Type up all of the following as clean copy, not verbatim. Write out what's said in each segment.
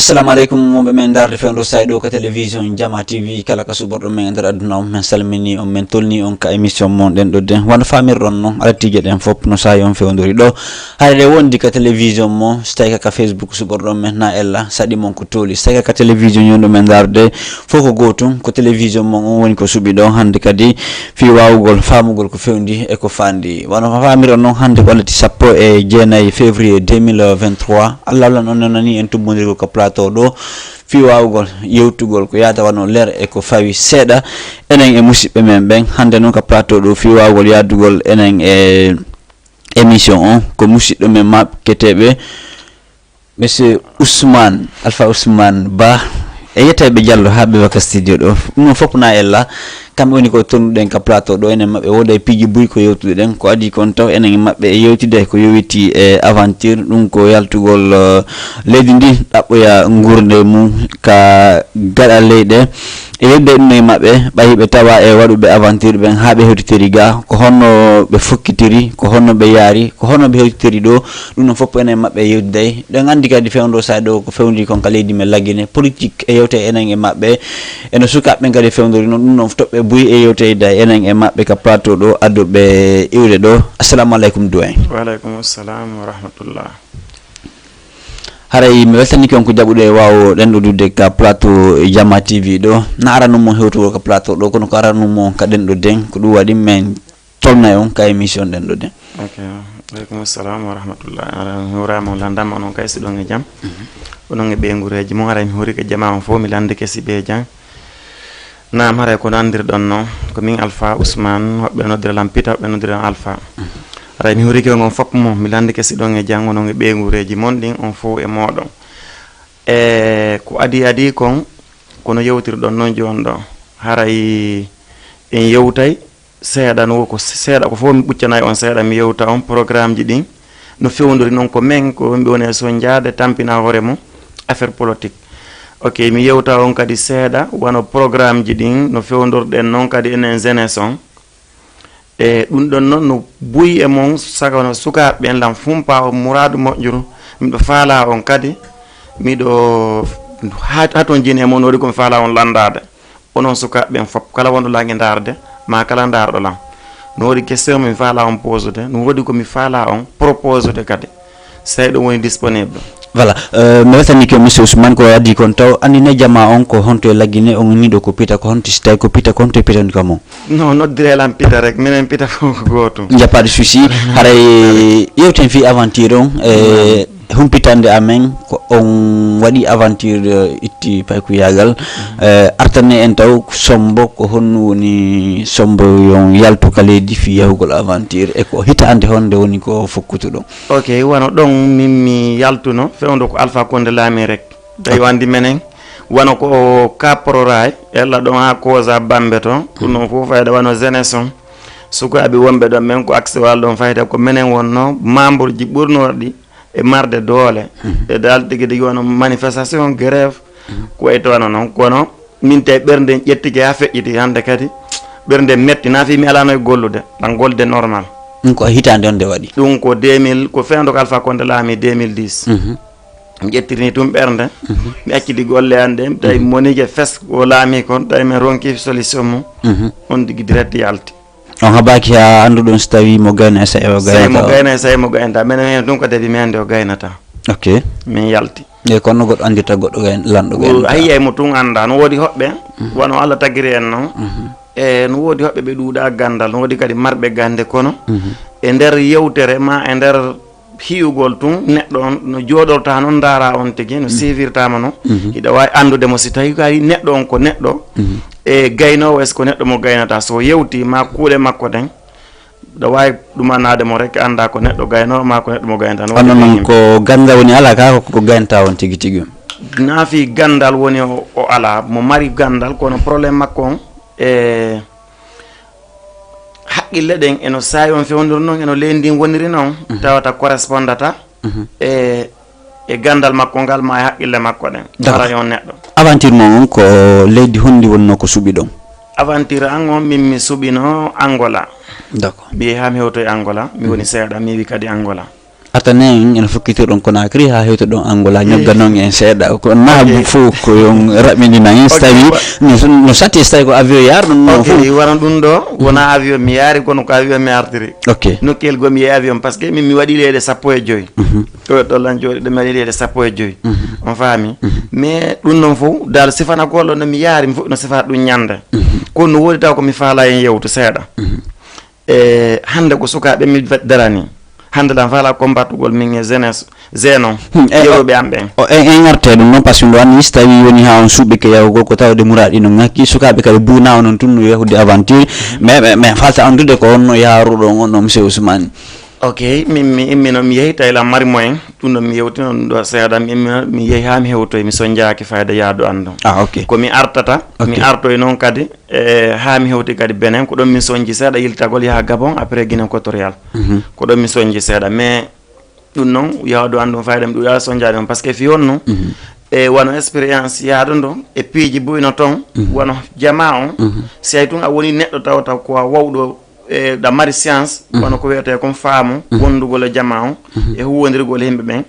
Assalamu alaikum mo be men darde fendo saydo ko television Diama TV kala ka subordo men der aduna men salmini on men tolni on ka emission mon den do den wona famirron non ala tije den fop no sayon fewndori do hayre wondi ka television mo stay ka Facebook subordo men na ella sadi mon ko toli stay ka television yondo men darde foko gotum ko television mon on woni ko subi do hande kadi fi wawugol famugol ko fewndi e ko fandi wona famirron non hande ko lati sappo e jeenay février 2023 Allah non nani en tumbondiri ko plateau do fi wawgol yewtugol ko yata wano ler e ko fawi seeda enen e musibbe men ben hande non ka plateau do fi wawgol yadugol enen e émission on ko musibbe men mabketebe monsieur Ousmane Alpha Ousmane Ba e yetebe Diallo habe waka studio do no fopna ella kambe woni ko tonduden ka plateau do enen mabbe woday piji buy ko yewtuden ko adi kon taw enen mabbe e yewtide ko yowiti e aventure dum ko yaltugol leydi ndi dabboya ngurde mum ka gada leyde e yedde no mabbe bayibe tawa e wadube aventure ben habe hewtiteri ga ko honno be fokkitiri ko honno be yaari ko honno be hewtiteri do dum no foppo enen mabbe yewtide de ngandi kadi fewndo sa do ko fewndi kon ka leydi me lagine politique e yewte enen e mabbe eno sukabe ngadi fewndori non dum non tobbe buy e yewte da enen e mabbe ka plateau do addobe iwde do. Assalamu alaikum Dhen. Wa alaikum assalam wa rahmatullah. Haray mi weltani kon ko jabude wawo den do dudde ka plateau Diama TV do na aranu mo hewto ka plateau do kono ko aranu mo ka den do den ko du wadi men tolna on ka émission den do den. Okay. Wa alaikum assalam wa rahmatullah. Ara hurama landam on kay sido nge jam. Onon be ngureji mo ara mi hori ka jama on fo mi lande ke sibe jam. Naam haray ko nandir don non ko min Alpha Ousmane wabbe no dire lampita wabbe no dire Alpha. Ray mi hori ke ngon fop mo mi lande ke sido nge jam onon be ngureji mon din on fo e modon. Ko adi kon kono yewtir don non jon do haray en yewtay seeda no ko seeda ko fo mi buccanay on seeda mi yewta on programme ji din no fewndori non ko men ko mbi woni so njaade tampina hore mo affaire politique. Okay, mi yewta on kadi seeda wano programme ji din no fewndorden non kadi enen jeunesse on e dum don non no buy e mon saka no suka ben lam fumpa o muradu mojjuru mi do faala on kadi mi do haton jine mon wodi ko faala on landade onon suka ben fop kala wondo langi darde ma kala dardo lam no wodi question mi faala on posude no wodi ko mi faala on proposude kadi sey do woni disponible. Voilà, mi weltani ko monsieur Ousmane ko adi kon taw andine jama on ko honto lagine on nido ko pita ko honto stay ko pita ko honto pita ko mo non no dire lam pita rek minen pita ko goto ya pas de souci haray yewten fi aventure on humpitande amen ko on wadi aventure itti pay ko yagal artane en taw sombo ko honno woni sombo yon yalto kaledi fi yahugol aventure e ko hitande honde woni ko fokkuto do. Okay, wano don mimmi yaltuno fewndo ko Alpha Konde lami rek day wandi menen wano ko kaproray ella don ha koza bambeto no fo fayda wano jeunesse sukabe wombe don men ko accès wal don fayda ko menen wonno membre ji burnordi e marde doole e dal tigi wono manifestation grève ko e to non kono min tay bernde jettike ha fejjiti hande kadi bernde metti na fi mi ala no gollude dan golde normal ko hitande on de wadi dum ko 2000 ko fendo Alpha Konde lami 2010 jettini tum bernde mi accidi golle ande tay monike fes ko lami kon tay me ronki solution mo on digi direct yalti on habaki ha andu don stawi mo gayna sa e o gayna say mo gayna men dum ko debi mende o gaynata. Okay, min yalti e kono god andita goddo gayn lando gayn ayye mo tun anda no wodi hobbe wono Allah tagiri en non e no wodi hobbe be duuda gandal no wodi kadi marbe gande kono e der yewtere ma e der hiugol tun neddo on no jodorta non dara on tigi no sivirtama no ida way andude mo si tawi kay neddo on ko neddo e gayno wes ko neddo mo gaynata so yewti ma kuule makko den da way dumanade mo rek anda ko neddo gayno ma ko neddo mo gaynata non ko ganda woni ala ka ko gaynta on tigi na fi gandal woni o ala mo mari gandal kono problème makko on e haqqille den eno sayi on fewndor non eno lendi woniri non tawata correspondata e gandal makko ngal ma haqqille makko den dara yon neddo aventure mon ko leydi hondi wonno ko subi don aventure an on min mi subino Angola. D'accord. Bi ha mi hoto Angola mi woni seeda mi wi kadi Angola. atanen en fukkitir don Conakry ha hewto don Angola nyabda non en seeda ko nabu fu ko yon rabini na instawi no sati stay ko avion yar non fu waran dun do wona avion mi yari kono ko avion mi artiri no kel go mi avion parce que mi wadi lede sappo e joy to do lan jodi de mi wadi lede sappo e joy on fami mais dun non fu dal sifana gollo no mi yari mi fu no sifa dun nyande ko no wodi taw ko mi faala en yewtu seeda hande ko sukaɓe mi darani hande lan fala combatugol min e jeunesse zeno yewɓe am ɓen en arte ɗum noon par ce que ɗo anni so tawi woni ha on suuɓi ke yawgol ko tawde muraɗi no ngakki sukaɓe kadi buna onon tun no yahude aventure mais falta andude ko onno yaaruɗon on no monsieur Ousmane mi immino mi yehi tawi la mari moyen ɗum ɗo mi yewtino ɗum ɗo seeɗa mi yehi ha mi hewtoy mi soñjaki fayda yaadu andon ko mi artata mi artoy noon kadi ha mi hewti kadi Benin ko ɗon mi soñji seeɗa yiltagol yaha Gabon après Guinée équatorial ko ɗon mi soñji seeɗa mais ɗum noon yaadu andum fayda mi ɗum yaha soñjade on par ce que fi honno wono expérience yaadu ndo e piiji buyno toon wono jama on si ay tun a woni neɗɗo taw ko wawɗo da mari science wono ko wiyete comme faamu wondugol e jama on e huwondirgol himɓe ɓen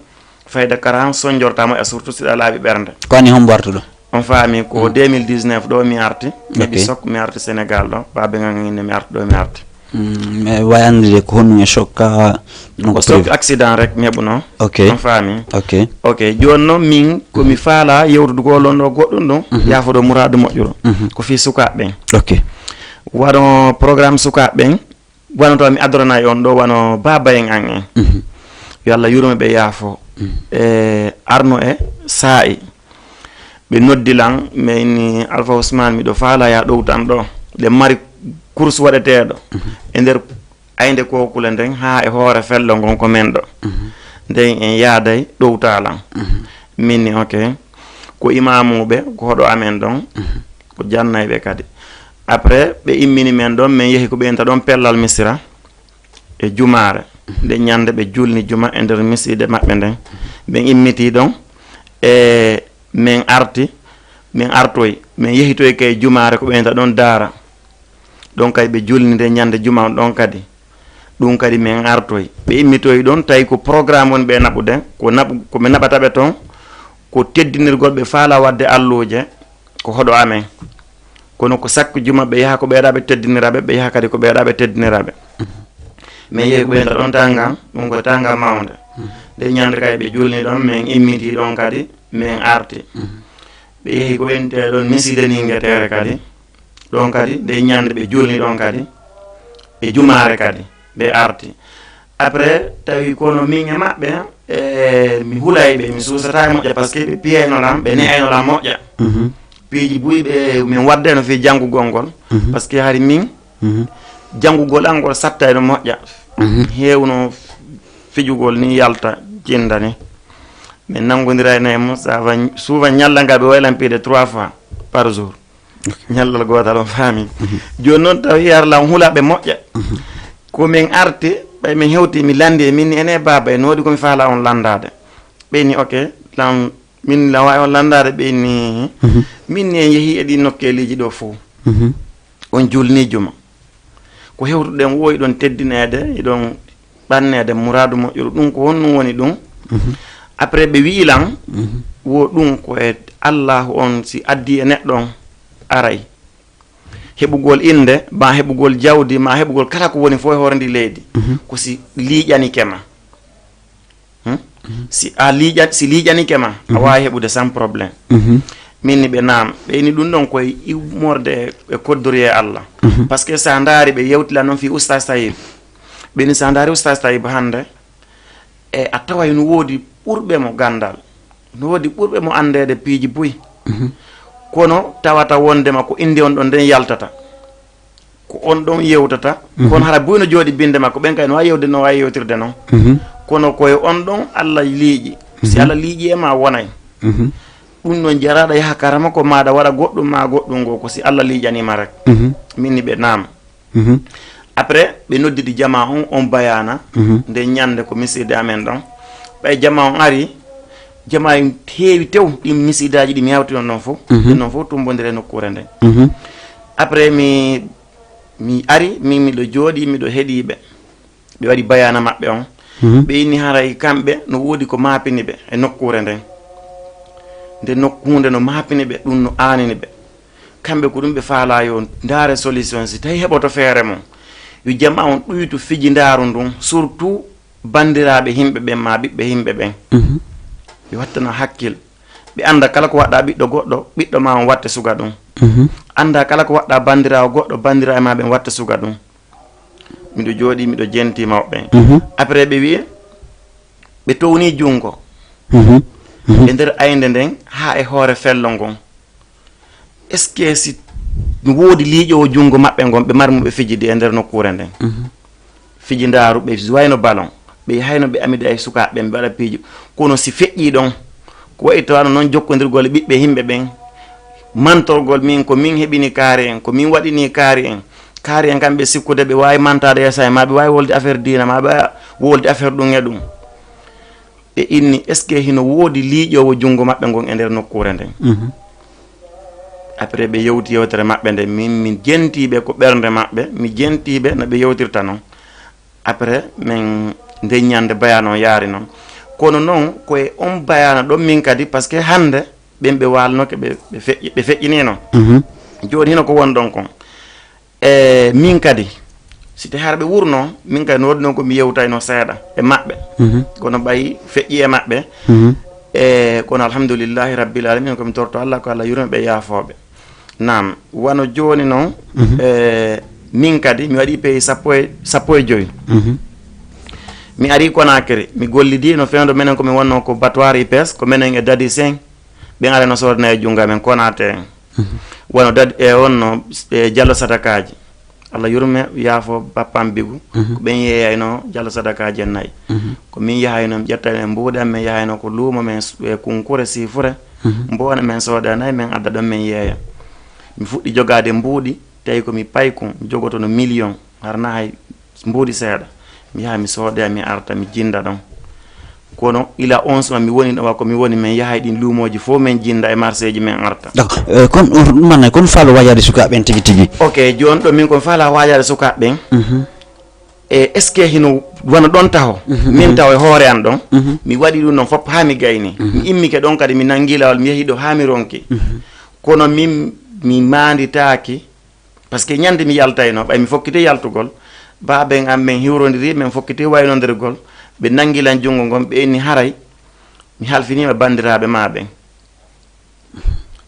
fayda kara soñjortamo e surtout siɗa laaɓi ɓernde ko ani hon wartuɗo on faami ko 2019 ɗo mi arti heɓi sok mi arti Sénégal ɗo babe ngangine mi arti ɗo mi arti mais way andude ko honnu e chokka ko sok accident rek mi heɓuno on faami joni noon min komi faala yewtudugol on ɗo goɗɗum ɗum yafoɗo mouradu moƴƴuɗo ko fi sukaɓe ɓen wano programme sukaɓe ɓen wano to mi adorana e on ɗo wano baba en an en yo Allah yurme ɓe yaafo arno e saa'i ɓe noddilan min Alpha Ousmane miɗo faala ya ɗowtan ɗo ɗe mari course waɗeteɗo e nder ayde kokule nden ha e hoore fello gon ko men ɗo nden en yaaday ɗowtalan minni ko imamuɓe ko hoɗo amen ɗon ko jannayɓe kadi après ɓe immini men ɗon min yehi ko ɓe enta ɗon pellal misira e jumare nde ñande ɓe julni juma e nder miside maɓɓe nden ɓen immiti ɗon e min artoy min yehitoy kay jumare ko ɓe enta ɗon daara ɗon kadi ɓe julni nde ñande juma ɗon kadi ɗum kadi min artoy ɓe immitoy ɗon tawi ko programme woni ɓe naɓude koɓe naɓataɓe toon ko teddinirgol ɓe faala wadde alluje ko hoɗo amen kono ko sakku juma ɓe yaha ko ɓeeɗaɓe teddiniraɓe ɓe yaha kadi ko ɓeeɗaɓe teddiniraɓe min yehi ko ɓeenta ɗon tangam ɗum ko tangam mawde nde ñande kadi ɓe julni ɗon min immiti ɗon kadi min arti ɓe yehi ko ɓente ɗon miside ninguetere kadi ɗon kadi nde ñande ɓe julni ɗon kadi ɓe jumare kadi ɓe arti après tawi kono min e maɓɓe mi hulay ɓe mi susata e moƴƴa par ce que ɓe piyaynolam ɓe ne'aynolam moƴƴa piiji buyɓe min wadde no fi janngugol ngol par ce que hari min janngugol an ngol satta eno moƴƴa heewno fijugol ni yalta jinda ni min nanngodira e nemo souvent ñalla ngal ɓe waylan piide 3 fois par jour ñallal gootal on faami jooni noon tawi yarlam hulaɓe moƴƴa komin arti ɓay min hewti mi landi e minni ene baba en woodi komi faala on landade ɓeyni lam min la wawi on landade ɓeyni minni en yeehi e ɗi nokkeliji ɗo fof on julni juma ko hewtuɗen woyi ɗon teddinede eɗon ɓannede mouradu moƴƴuɗo ɗum ko honɗum woni ɗum après ɓe wiilan wo ɗum ko e allahu on si addi e neɗɗo on aray heɓugol inde ma heɓugol jawdi ma heɓugol kala ko woni fof e hoore ndi leydi ko si liiƴanike ma si liiƴanike ma a wawi heɓude sans probléme minni ɓe naam ɓeyni ɗum ɗon koye immorde e koddori e Allah par ce que sa daari ɓe yewtila noon fi oustage Tayib ɓeni sa daari oustage Tayib hande e a taway no woodi ɓurɓe mo gandal no woodi ɓurɓe mo andede piiji buy kono tawata wondema ko inde on ɗon nden yaltata ko on ɗon yewtata kono hara buyno jooɗi binde makko ɓen kay no wawi yewde no wawi yewtirde noon kono koye on ɗon Allah liiƴi si Allah liiƴi e ma wonay ɗum ɗon jaraɗa yaha karama ko maɗa waɗa goɗɗum ma goɗɗum ngo ko si Allah liiƴanima rek minni ɓe naama après ɓe noddidi jama on bayana nde ñande ko miside amen ɗon ɓay jama on ari jama en heewi tew ɗin misidaji ɗi mi yawti on ɗon fof ɗin noon fof tumbodire nokkure nden après mi ari min miɗo jooɗi miɗo heeɗiɓe ɓe waɗi bayana maɓɓe on ɓe inni haray kamɓe no woodi ko maapini ɓe e nokkure nden nde nokkunde no maapini ɓe ɗum no aanini ɓe kamɓe ko ɗum ɓe faala yo ndaare solution si tawi heɓoto feere mum yo jama on ɗuytu fiji ndaaru ndun surtout bandiraɓe himɓe ɓen ma ɓiɓɓe himɓe ɓen ɓe wattana hakkil ɓe anda kala ko waɗɗa ɓiɗɗo goɗɗo ɓiɗɗo ma on watte suga ɗum anda kala ko waɗɗa bandirawo goɗɗo bandiraɓe ma ɓen watte suga ɗum miɗo jooɗi miɗo jenti mawɓe après ɓe wiye ɓe towni jungo e nder ayde nden ha e hoore fello ngon est ce que si woodi liiƴowo jungo maɓɓe ngon ɓe marmuɓe fijidi e nder nokkure nden fiji ndaaru ɓe wayno ballon ɓe hayno ɓe amide ay sukaɓe ɓe waɗa piiji kono si feƴƴi ɗon ko wayi tawano noon jokkodirgol ɓiɓɓe himɓe ɓen mantorgol min ko min heɓini kaari en ko min waɗini kaari en kamɓe sikkude ɓe wawi mantade yesa ma ɓe wawi wolde affaire dina ma ɓe wolde affaire ɗum e ɗum ɓe inni est ce que hino woodi liiƴowo jungo maɓɓe ngon e nder nokkure nden après ɓe yewti yewtere maɓɓe nde min jentiɓe ko ɓernde maɓɓe mi jentiɓe no ɓe yewtirta noon après min ndeññande bayano yaari noon kono noon koye on bayano ɗon min kadi par ce que hande ɓen ɓe walnoke ɓe feƴƴini noon joni hino ko won ɗon kon min kadi si tawi har ɓe wurno min kadi no waɗi noon komi yewtayno seeɗa e maɓɓe kono ɓayi feƴƴi e maɓɓe kono alhamdoulillahi rabbil alamin komi torto Allah ko Allah yurme ɓe yaafoɓe nam wano joni noon min kadi mi waɗi pays sappo e joyi mi ari Conakry mi gollidi no fewndo menen komi wonno ko battoir IPS ko menen e dadi 5 ɓen areno sordana e junga men konate en wono dadi e wonno Diallo Sadakaji Allah yurme yaafo bappam bigu ko ɓen yeeyayno Diallo Sadakaji en nayyi ko min yahayno mi ƴettayno e mbuuɗe am min yahayno ko luumo men e kunkure sifure mbowna men sooda nayi men adda ɗon min yeeya mi fuɗɗi jogade mbuuɗi tawi komi pay kon mi jogoto no million harna hay mbuuɗi seeɗa mi yaha mi sooda mi arta mi jinda ɗon kono ila 11 mi woni ɗo ko mi woni men yahay ɗin luumoji fof men jinda e marché ji men arta d'accord kon ɗumanay kon faalo wajade sukaɓen tigi tigi ok joni ɗo min kon faala wajade sukaɓen e est ce que hino wona ɗon taho min taw e hoore an ɗon mi waɗi ɗum noon fopp ha mi gayni mi immike ɗon kadi mi nangi lawol mi yeehi ɗo ha mi ronki kono mi manditaki par ce que ñande mi yaltayno ɓay mi fokkiti yaltugol baaben am men hiwrodiri men fokkiti waynodirgol ɓe nangilan junngo ngon ɓe inni haray mi halfinima bandiraɓe ma ɓen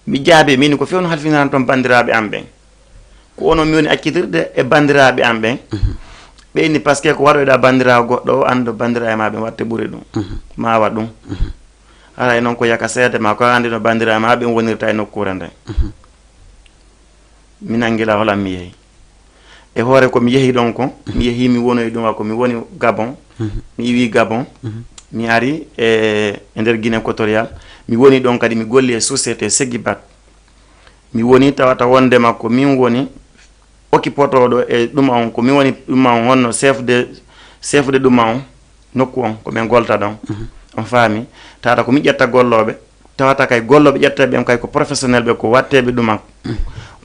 mi jaabi min ko fewno halfiniran toon bandiraɓe am ɓen ko onon mi woni accitirde e bandiraɓe am ɓen ɓe inni par ce que ko waɗoyɗa bandirawo goɗɗo o ando bandiraɓe ma ɓen watte ɓuuri ɗum ma wa ɗum haray noon ko yaka seede ma ko andi no bandiraɓe ma ɓen wonirta e nokkure nden mi nangila holan mi yeehi e hoore ko mi yeehi ɗon ko mi yeehi mi wonoy ɗum ko mi woni Gabon mi iwi Gabon mi ari e nder Guinée équatorial mi woni ɗon kadi mi golli e société Segibat mi woni tawata wondema ko min woni okkipotoɗo e ɗuma on ko min woni ɗuma on honno chef de ɗuma on nokku on ko min golta ɗon on faami tawata ko mi ƴetta golloɓe tawata kay golloɓe ƴettaɓe kay ko professionnel ɓe ko watteɓe ɗuma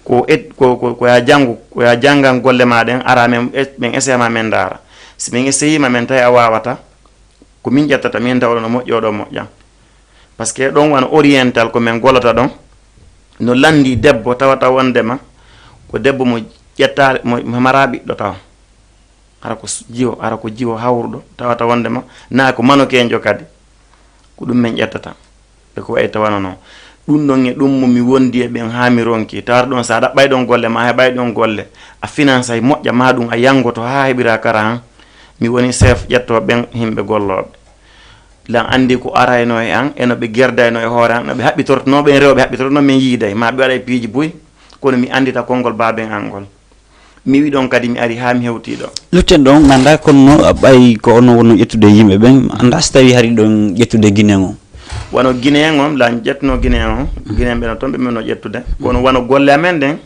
ko ya jangu ko ya jangan golle maɗen ara men essayma men dara si min essayima men tawi a wawata ko min ƴettata min tawɗo no moƴƴoɗo moƴƴam par ce que ɗon wona oriental ko min gollata ɗon no landi debbo tawata wondema ko debbo mo ƴetta mo mara ɓiɗɗo taw ara ko jiwo hawruɗo tawata wondema na ko manokejo kadi ko ɗum min ƴettata e ko wayi tawano noon ɗum ɗon e ɗum mi wondi e ɓen ha mi ronki tawata ɗon sa ɗaɓɓay ɗon golle ma heɓay ɗon golle a finance ay moƴƴa ma ɗum a yangoto ha heɓira kara han mi woni chef ƴetto ɓen himɓe golloɓe lan andi ko arayno e an eno ɓe gerdayno e hoore an no ɓe haɓɓitortonoɓe rewɓe haɓɓitorno min yiiday ma ɓe waɗa e piiji buy kono mi andita konngol baben an ngol mi wi ɗon kadi mi ari ha mi hewti ɗo lutten ɗon mi anda kono ɓay ko ono wonno ƴettude yimɓe ɓen anda so tawi hari ɗon ƴettude Guinéen o wono Guinéen on lan ƴettuno Guinéen o Guinéen ɓe no toon ɓe mino ƴettude kono wono golle amen ɗen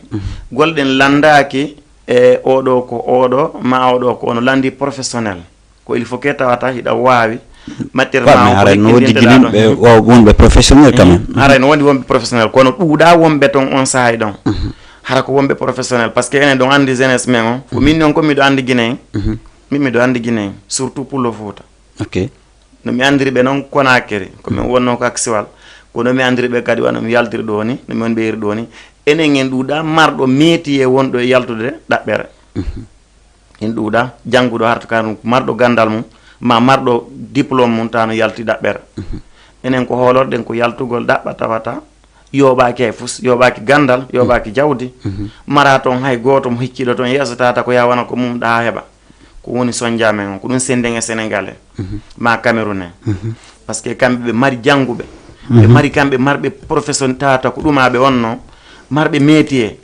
golle ɗen landaki e oɗo ko oɗo ma oɗo ko ono landi professionnel ko il faut que tawata hiɗa wawi matériellement ara no wodi Guinéen ɓe wonɓe professionnel quand même ara no wondi wonɓe professionnel kono ɗuuɗa wonɓe toon on sahay ɗon hara ko wonɓe professionnel par ce que enen ɗon andi jeunesse men o ko min noon ko miɗo andi Guinéen min miɗo andi Guinéen surtout pour le Fouta ok no mi andiri ɓe noon Conakry ko min wonno ko aksiwal ko no mi andiri ɓe kadi wano mi yaltiri ɗo ni no min ɓeyri ɗo ni enen en ɗuuɗa marɗo métier wonɗo e yaltude ɗaɓɓere en ɗuuɗa jannguɗo harta kanu marɗo gandal mum ma marɗo diplôme mum tano yalti ɗaɓɓere enen ko hoolorɗen ko yaltugol ɗaɓɓa tawata yoɓaki hay fus yoɓaki gandal yoɓaki jawdi mara toon hay goto mo hicciɗo toon yeeso tata ko yawana ko mum ɗa heɓa ko woni sonjamen on ko ɗum senden e Sénégal ma Cameroun en par ce que kamɓe ɓe mari jannguɓe ɓe mari kamɓe marɓe profession tata ko ɗumaɓe wonno marɓe métier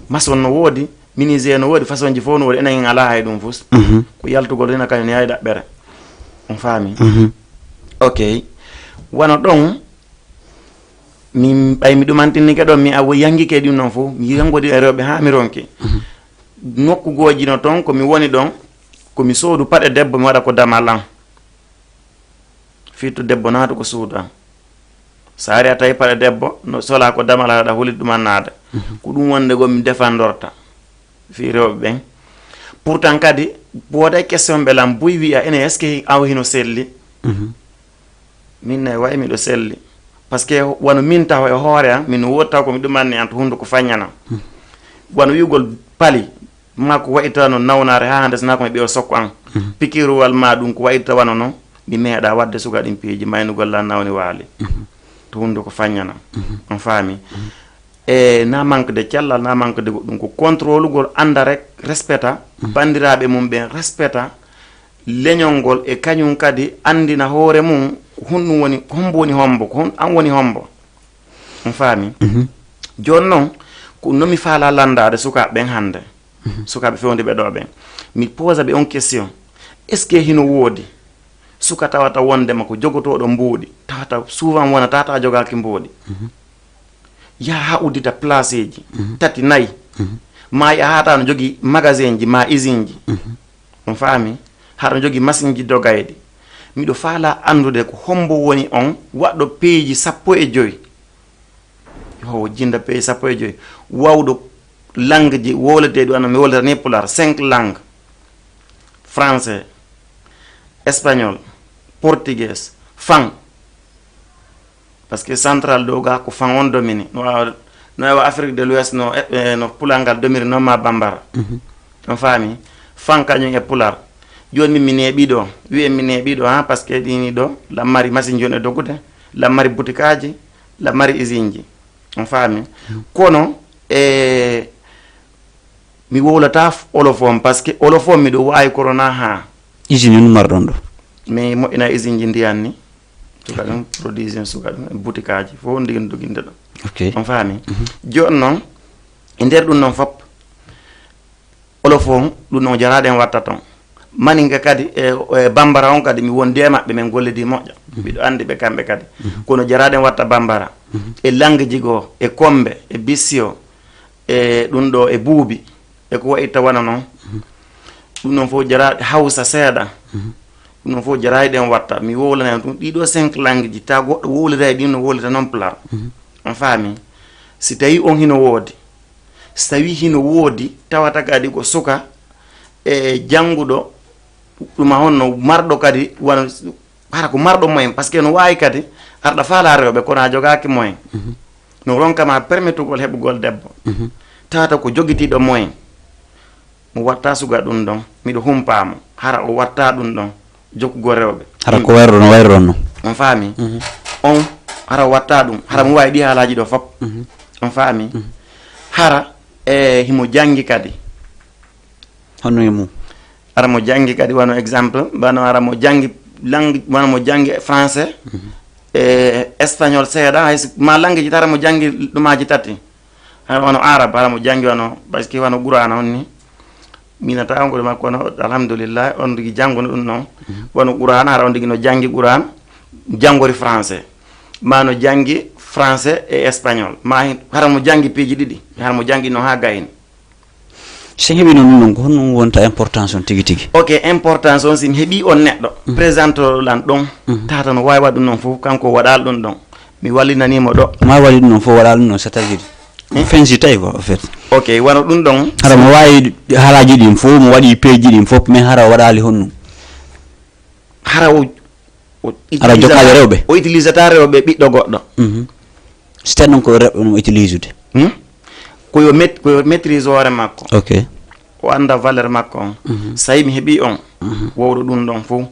maçon no woodi menuisier no woodi façon ji fof no woodi enen en ala hay ɗum fus ko yaltugol rena kañum yawi ɗaɓɓere on faami ok wano ɗon min ɓay mi ɗumantinnike ɗon mi awo yangike ɗum noon fof mi yangodi e rewɓe ha mi ronki nokkugoji no toon komi woni ɗon komi soodu paɗe debbo mi waɗa ko damal an firtu debbo naata ko suudu an so ari a tawi paɗe debbo no sola ko damal aɗa hulit ɗuman naade ko ɗum wonde go mi defandorta fi rewɓe ɓen pourtant kadi wooday question ɓe lam boy wiya ene est ce que aw hino selli min nayi way miɗo selli par ce que wano min taw e hoore an min wodi taw komi ɗumanni an to hunde ko faññanam wano wiugol pali ma ko wayita no nawnare ha hande sona komi ɓewa sokko an pikiruwal ma ɗum ko wayita wano noon mi meeɗa wadde suka ɗin piiji maynugol lan nawni waali to hunde ko faññanam on faami e na manque de cellal na manque de goɗɗum ko contrôle gol anda rek respecta bandiraɓe mum ɓen respecta leñol ngol e kañum kadi andina hoore mum hunɗum woni hombo woni hombo ko an woni hombo on faami joni noon ko nomi faala landade sukaɓe ɓen hande sukaɓe fewde ɓe ɗo ɓen mi posa ɓe on question est ce que hino woodi suka tawata wondema ko jogotoɗo mbuuɗi tawata souvent wona tata jogaki mbuuɗi yaha ha uddita place ji tati nayyi ma yahata no jogui magasin ji ma usine ji on faami haɗa jogui machine ji dogayɗi miɗo faala andude ko hombo woni on waɗɗo peeji 15 yo jinda peeji 15 wawɗo langue ji wowleteɗi ano mi wolata ni pular 5 langue français espagnol portugais fan par ce que central ɗo ga ko fan on domini no wawa Afrique de l'Ouest no pulal ngal domiri noon ma bambara on faami fan kañum e pular joni mi neeɓi ɗo wiye mi neeɓi ɗo ha par ce que ɗini ɗo lammari machine joni e doggude lammari boutique aji lammari usine ji on faami kono mi wowlata olofon par ce que olofon miɗo wawi corona ha usine no marɗon ɗo mais moƴƴina usine ji ndiyan ni suka ɗum production suka ɗum boutique aji fof ndigin doginde ɗo ok on faami joni noon e nder ɗum noon fop olofon ɗum noon jaraɗen watta toon maninga kadi e bambara on kadi mi wondi e maɓɓe min gollidi moƴƴa mbiɗo andi ɓe kamɓe kadi kono jaraɗen watta bambara e langue jigo e kombe e bissio e ɗum ɗo e buubi e ko wayitta wana noon ɗum noon fof jaraɗe hawsa seeɗa ɗum noon fof jarayɗen watta mi wowlana ɗum ɗiɗo 5 langue ji ta goɗɗo wowlita e ɗin no wowlita noon pular on faami si tawi on hino woodi si tawi hino woodi tawata kadi ko suka e jannguɗo ɗuma honno marɗo kadi wona hara ko marɗo moyen par ce que no wawi kadi arɗa faala rewɓe kono a jogaki moyen no ronkama permettugol heɓugol debbo tawata ko joguitiɗo moyen mo watta suga ɗum ɗon miɗo humpamo hara o watta ɗum ɗon jokkugo rewɓe hara ko wayro no wayronno on faami on hara watta ɗum hara mo wawi ɗi haalaji ɗo fop on faami hara e himo janggi kadi honno e mum ara mo janggi kadi wano exemple bano ara mo janggi langue wano mo janggi français e espagnol seeɗa hay ma langue ji tara mo janggi ɗumaji tati hara wano arabe ara mo janggi wano par ce que wano qur'ana on ni mina tawngo makko kono alhamdulillah on digi jangono ɗum noon wano qur'an hara on digi no janggi qur'an jangori français ma no janggi français e espagnol ma hara mo janggi peeji ɗiɗi hara mo janggi no ha gayni so heɓi noon ɗum ko honno wonta importance on tigi tigi ok importance on si mi heeɓi on neɗɗo présente lan ɗon tata no wawi waɗ ɗum noon fof kanko waɗal ɗum ɗon mi wallinanimo ɗo ma waɗi ɗum noon fof waɗal ɗum noon c'est à dire fensi tawi quoi en fait ok wano ɗum ɗon hara mo wawi haalaji ɗin fof mo waɗi peeji ɗin fof mais hara waɗali honno hara o utilisata rewɓe ɓiɗɗo goɗɗo so tawi noon ko rewɓe no utilisede koyo maîtrise hoore makko ok o anda valeur makko on so tawi mi heeɓi on wowɗo ɗum ɗon fof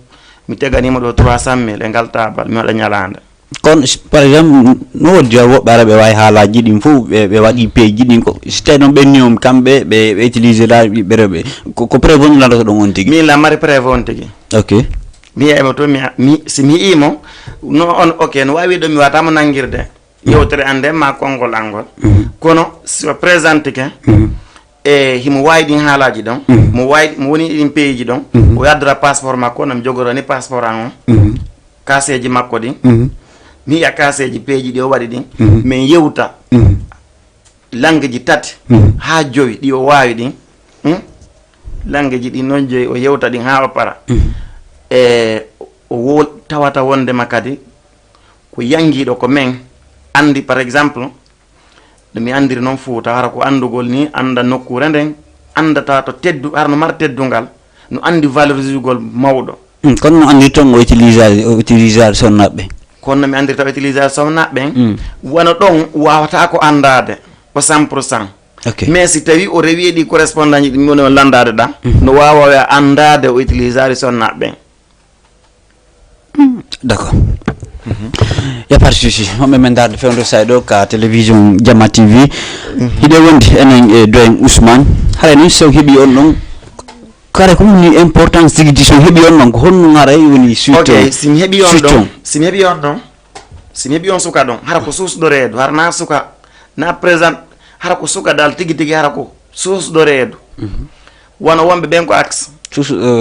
mi teganima ɗo 300 000 e ngal tabal mi waɗa ñalande kono par exemple no wodi woɓɓe ara ɓe wawi haalaji ɗin fof ɓe waɗi peeji ɗin ko so tawi noon ɓenniyom kamɓe ɓe utilisé la ɓiɓɓe rewɓe ko prévenu landoto ɗon on tigui min la mari prévu on tigui ok mi yeyimo to si mi yiimo no on ok no wawi ɗo mi watamo nanguirde yewtere ande ma konngol angol kono so présente ke e himo wawi ɗin haalaji ɗon mo woni ɗin pays ji ɗon o yaddora passeport makko no mi jogoroni passeport an on kaseji makko ɗin mi yiya kaseji peeji ɗi o waɗi ɗin min yewta langue ji tati ha 5 ɗi o wawi ɗin langue ji ɗi noon 5 o yewta ɗin ha o para e o tawata wondema kadi ko yangiɗo ko men andi par exemple no mi andiri noon Fouta hara ko andugol ni anda nokkure nden andata to teddu hara no mara teddungal no andi valorisugol mawɗo kono no andi ton o utilisade sonnaɓe kono mi andirta o utilisade sonnaɓe wona ɗon wawata ko andade ko 100% okay. mais si tawi o rewi ɗi correspondant ji ɗi woni o landade ɗa no wawa andade o utilisade sonnaɓe d'accord ya pas souci homme men darde fewndo saydo ka télévision Diama TV hiɗe wondi enen e doyen Ousmane hare ni so heeɓi on ɗon kare ko woni importance tigi so heeɓi on ɗon ko honno ngaray woni suite ok simi heeɓi on ɗon simi heeɓi on suka ɗon hara ko susɗo reedu hara na suka na présent hara ko suka dal tigi tigi hara ko susɗo reedu wona wonɓe ɓen ko axe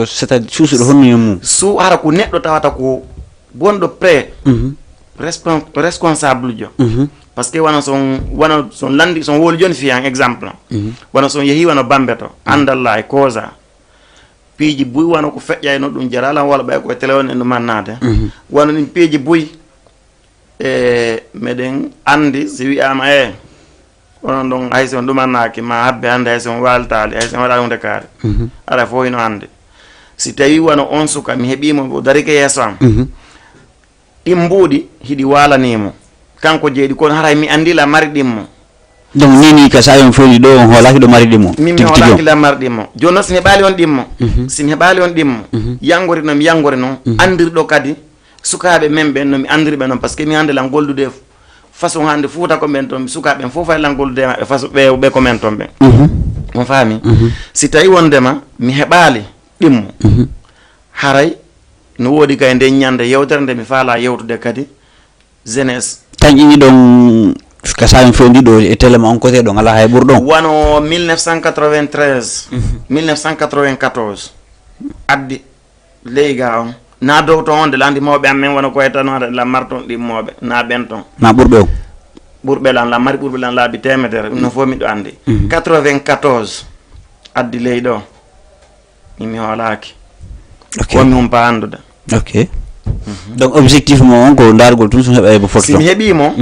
c'est à dire suusuɗo honno e mum su hara ko neɗɗo tawata ko gonɗo pré responsable jo par ce que wona son landi son woli joni fiyan exemple wona son yeehi wona bambe to andalla e causa piiji buy wona ko feƴƴayno ɗum jaralan walla ɓay koye télé on e no mannade wona ɗin piiji buy e meɗen andi si wiyama onon ɗon haysi on ɗumannaki ma habbe hande haysi on waltali haysi on waɗa hunde kaari aɗa fof hino ande si tawi wona on suka mi heeɓimo o darike yeeso am ɗin mbuuɗi hiɗi walanimo kanko jeeɗi kono haray mi andila mari ɗimmo donc nini ka sa yon foni ɗo on hoolaki ɗo mari ɗimmo min mi hoolaki la mari ɗimmo joni noon simi heɓali on ɗimmo simi heɓali on ɗimmo yangori nomi yangori noon andirɗo kadi sukaɓe men ɓen nomi andiriɓe noon par ce que mi handelan gollude façon hande Fouta ko men toon sukaɓe fof faylan gollude maɓe façon ɓe ko men toon ɓen on faami si tawi wondema mi heɓali ɗimmo haray no woodi kay nde ñande yewtere nde mi faala yewtude kadi jeunesse tan ƴiñi ɗon ka saami fondi ɗo e téléma on côté ɗon ala hay ɓurɗon wano 1993 1994 addi leyga on na dow to on de landi mawɓe amen wona koye tanode la marton ɗimmoɓe na ɓen ton na ɓurɓe o ɓurɓe lan la mari ɓurɓe lan laabi temedere ɗum no fof miɗo andi 94 addi ley ɗo mimi hoolaki komi humpa andude ok donc objectif mo on ko dargol tun so heɓa bo foto simi heeɓimo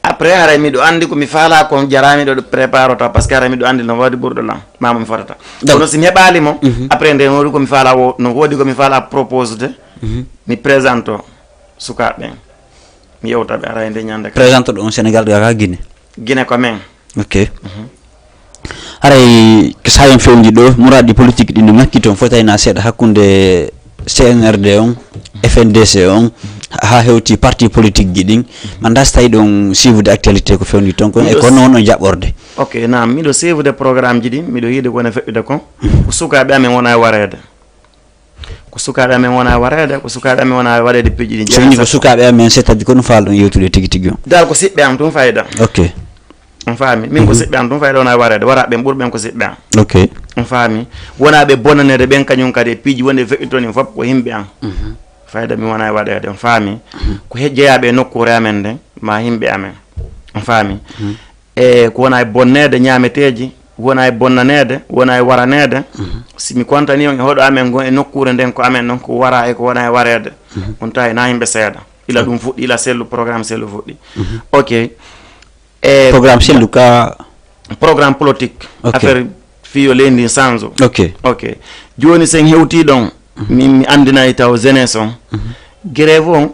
après haray miɗo andi komi faala ko jaramiɗo ɗo prépare ta par ce que haray miɗo andi no waɗi ɓurɗo lan mamo mi fotata kono simi heɓalimo après nde no waɗi komi faala no woodi komi faala propose de mi présente o sukaɓe ɓen mi yewtaɓe haray nde ñande présente ɗon Sénégal ga Guinée ko men ok haray ko sayen fewndi ɗo muraɗi politique ɗi no ngakki toon fotayna seeɗa hakkude CNRD on FNDC on ha hewti parti politique ji ɗin manda so tawi ɗon suivre actualité ko fewndi toon kon e ko noon on jaɓɓorde ok nam miɗo suivre programme ji ɗi miɗo yiide kone feƴƴude kon ko sukaɓe amen wona e wareede ko sukaɓe amen wona e wareede ko sukaɓe amen wona e waɗede piiji ɗi sowoni ko sukaɓe amen c'est à dire kono falɗon yewtude tigui tigui on dal ko siɓɓe am tum fayida ok on faami min ko siɓɓe am tum fayida wona e wareede waraɓe ɓurɓen ko siɓɓe am ok on faami wona ɓe bonnanede ɓen kañum kadi e piiji wonde feƴƴitoni fof ko yimɓe am fayda mi wona e waɗede on faami ko jeeyaɓe e nokkure amen nden ma yimɓe amen on faami e ko wona e bonnede ñaameteji wona e bonnanede wona e waranede simi contani on e hoɗo amen gon e nokkure nden ko amen noon ko wara e ko wona e wareede on tawi na yimɓe seeɗa ila ɗum fuɗɗi ila sellu programme sellu fuɗɗi ok e programme sellu ka programme politique affaire fiyo leydi change ok ok joni sen hewti ɗon min mi andinayi taw jeunesse on grève on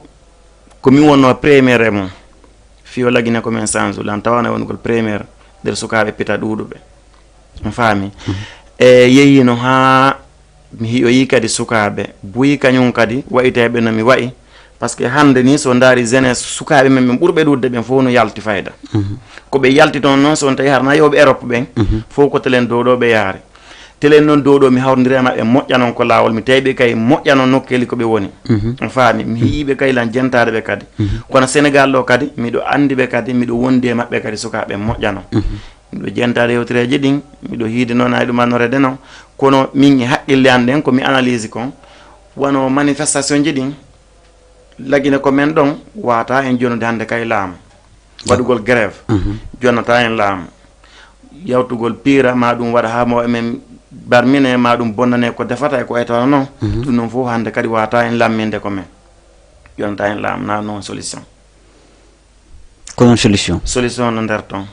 komi wonno premiére mum fiyo lagine ko men change lan tawana wongol premiére nder sukaɓe pita ɗuɗuɓe on faami e yeyino ha mi hiyoyi kadi sukaɓe buyi kañum kadi wayiteɓe no mi wayi par ce que hande ni so daari jeunesse sukaɓe men ɓen ɓurɓe ɗudde ɓen fof no yalti fayda koɓe yalti toon noon so on tawi harna yewɓe Europe ɓen fof ko telen dow ɗo ɓe yaare telen noon dow ɗo mi hawrodiri e maɓɓe moƴƴa noon ko laawol mi tawiɓe kay moƴƴa noon nokkeli koɓe woni on faami mi hiiɓe kay lan jentade ɓe kadi kono Sénégal ɗo kadi miɗo andi ɓe kadi miɗo wondi e maɓɓe kadi sukaɓe moƴƴa noon miɗo jentade yewtereji ɗin miɗo hiide noon ay ɗumannorede noon kono min e haqqille an ɗen komi analyse kon wono manifestation ji ɗin lagine ko men ɗon wata en jonude hande kay laamu waɗugol grève jonnata en laamu yawtugol piira ma ɗum waɗa ha mo emen barmine ma ɗum bonnane ko defata e ko aytano noon ɗum noon fof hande kadi wata en lamminde ko men jonnata en laamu na noon solution ko non solution no nder toon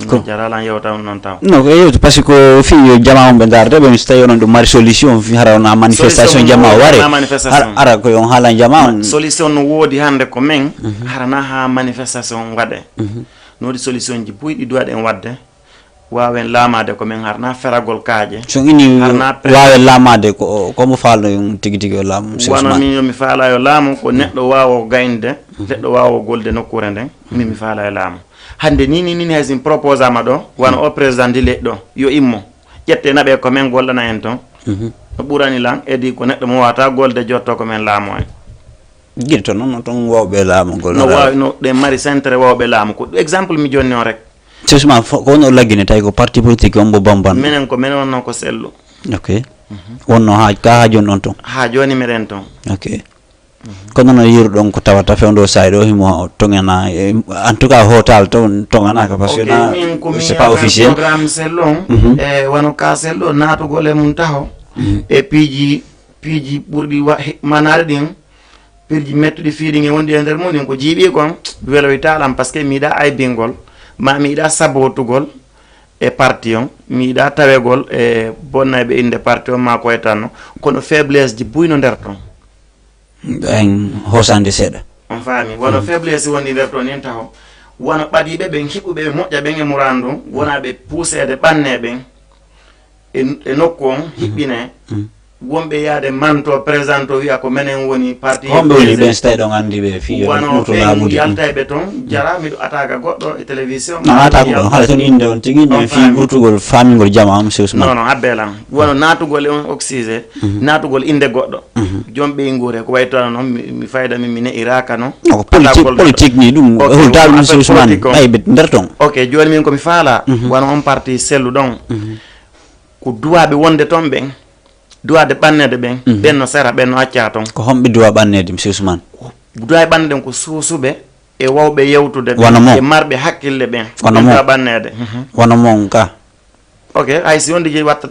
ko jaralan yewta non taw non ko yewtu parce que ko fi jama on be darde be mi stayi on ɗum mari solution fi hara na manifestation jama ware ara ko on haala jama solution no wodi hande ko men harana ha manifestation waɗe nodi solution ji buyɗi duwaɗen wadde wawen laamade ko men harna feragol kaaje so ini wawen laamade ko mo falno tigi tigi o laamu wono min yomi faala yo laamu ko neɗɗo wawo gaynde neɗɗo wawo golde nokkure nden min mi faala e laamu hande ni hasin propose ama ɗo wona o président di leɗɗo yo immo ƴette naɓe ko men gollana en toon no ɓurani lan edi ko neɗɗo mo wata golde jotto ko men laamu en guiɗi to noon toon wawɓe laamugol no wawi no ɗe mari centre wawɓe laamu ko exemple mi jonni on rek seulement ko wonno laggine tawi ko parti politique on mo bamban minen ko minen wonno ko sellu ok wonno ha joni on toon ha joni miɗen toon ok kono noon yiruɗon ko tawata fewndo sayi ɗo himo tongana en tout cas hotal to tonganaka par ce que c'est pas officiel programme sellu on e wono ka sellu natugol e mum taho e piiji ɓurɗi manade ɗin piiji mettuɗi fiiɗi e wondi e nder mum ɗin ko jiiɓi kon weloytaɗam par ce que miiɗa aybingol ma mi yiɗa sabotugol e parti on mi yiɗa tawegol e bonnayɓe inde parti on ma koye tanno kono faiblesse ji buyno nder ton en hosande seeɗa on faami wono faiblesse woni nder ton nin taho wono ɓaɗiɓe ɓen hiɓɓuɓe ɓe moƴƴa ɓen e murandu wona ɓe puusede ɓanne ɓen e nokku on hiɓɓine wonɓe yaade manto présente o wiya ko menen woni parti homɓe woni ɓen so tawi ɗon andi ɓe fi wono ɓen yaltayɓe toon jara miɗo attaque goɗɗo e télévision attaque on haala toon inde on tigui no fi ɓurtugol famigol jama monsieur Ousmane non abbelan wono natugol e on oxysé natugol inde goɗɗo jom ɓeygure ko waytano noon mi fayda min mi ne'iraka noon ko politique ni ɗum hultaɓe monsieur Ousmane ɓayɓe nder toon ok joni min komi faala wono on parti sellu ɗon ko duwaɓe wonde toon ɓen duwade ɓannede ɓen ɓen no sera ɓen no acca toon ko homɓe duwa ɓannede monsieur Ousmane duwa ɓannede ɗen ko suusuɓe e wawɓe yewtude ɓe e marɓe hakkille ɓen duwa ɓannede wono mon ka ok hay si on digi watta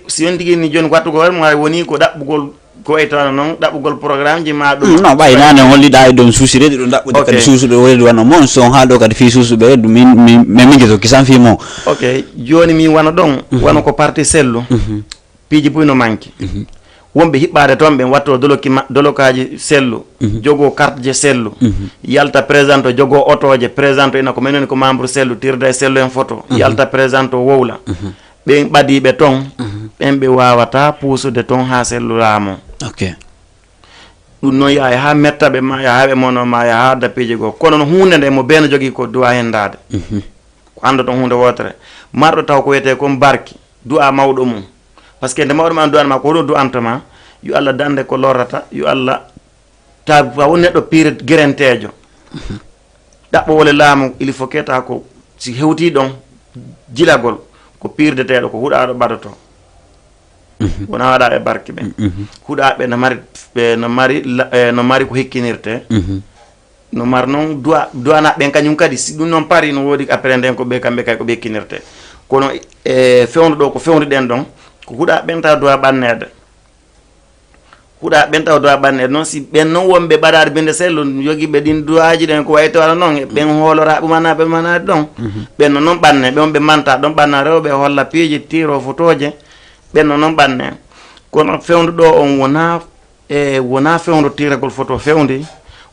si on digi ni joni wattugol ma woni ko ɗaɓɓugol ko waytano noon ɗaɓɓugol programme ji ma ɗum non ɓaynane holliɗa e ɗon suusirede ɗum ɗaɓɓude kadi suusuɓe woledi wano moon son ha ɗo kadi fi suusuɓe min jeto kisan fi mo ok joni min wona ɗon wona ko parti sellu piiji buyno manki wonɓe hiɓɓade toon ɓen watto dolokaji sellu jogo carte je sellu yalta présente o jogo otoje présente ina ko menen ko membre sellu tirda e sellu en photo yalta présente o wowla ɓen ɓadiɓe toon ɓen ɓe wawata puusude toon ha sellu laamo ok ɗum noon yaha ha mettaɓe ma yaha ɓe mono ma yaha hadda piiji goo kono no hunde nde mo beno jogui ko duwa hendade ko anda toon hunde wotere marɗo taw ko wiyete comme barki du'a mawɗo mum par ce que nde mawɗo ma du'anma ko hoɗum du'antama yo Allah dande ko lorrata yo Allah ta woni neɗɗo piire guerentejo ɗaɓɓowole laamu il faut keta ko si hewti ɗon jilagol ko pirdeteɗo ko huuɗaɗo ɓadoto wona waɗa e barke ɓen huuɗaɓe no mari ko hekkinirte no mari noon duwana ɓen kañum kadi si ɗum noon paari no woodi après nden ko ɓe kamɓe kay ko ɓe hekkinirte kono e fewndu ɗo ko fewnuɗen ɗon ko huuɗa ɓenta duwa ɓannede huuɗa ɓenta duwa ɓannede noon si ɓen noon wonɓe ɓaɗade binde sellu jogiiɓe ɗin duwaji ɗen ko waytowano noon ɓen hoolora ɓumanaɓe manade ɗon ɓen no noon ɓanne ɓen ɓe manta ɗon ɓanna rewɓe holla piiji tiro photoje ɓen no noon ɓanne kono fewndu ɗo on wona fewndu tiragol photo fewndi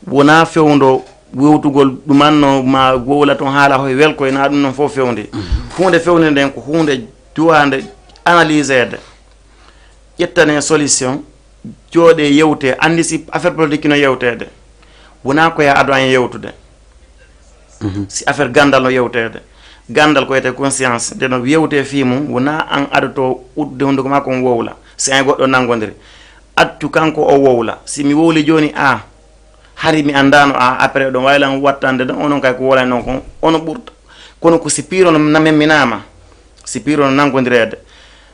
wona fewndu wewtugol ɗumanno ma wowla ton haala hoye welkoye na ɗum noon fof fewndi hunde fewndi nden ko hunde duwande analysede ƴettane solution jooɗe yewte andi si affaire politique no yewtede wona ko ya ado an yewtude si affaire gandal no yewtede gandal ko wiyete conscience nde no yewte fimu wona an adoto udde hunde ko ma kon wowla si an goɗɗo nangodiri attu kanko o wowla si mi wowli joni hari mi andano après ɗon waylan wattande ɗon onon kay ko wolay noon kon ono ɓurta kono ko si piiro no memminama si piiro no nangodirede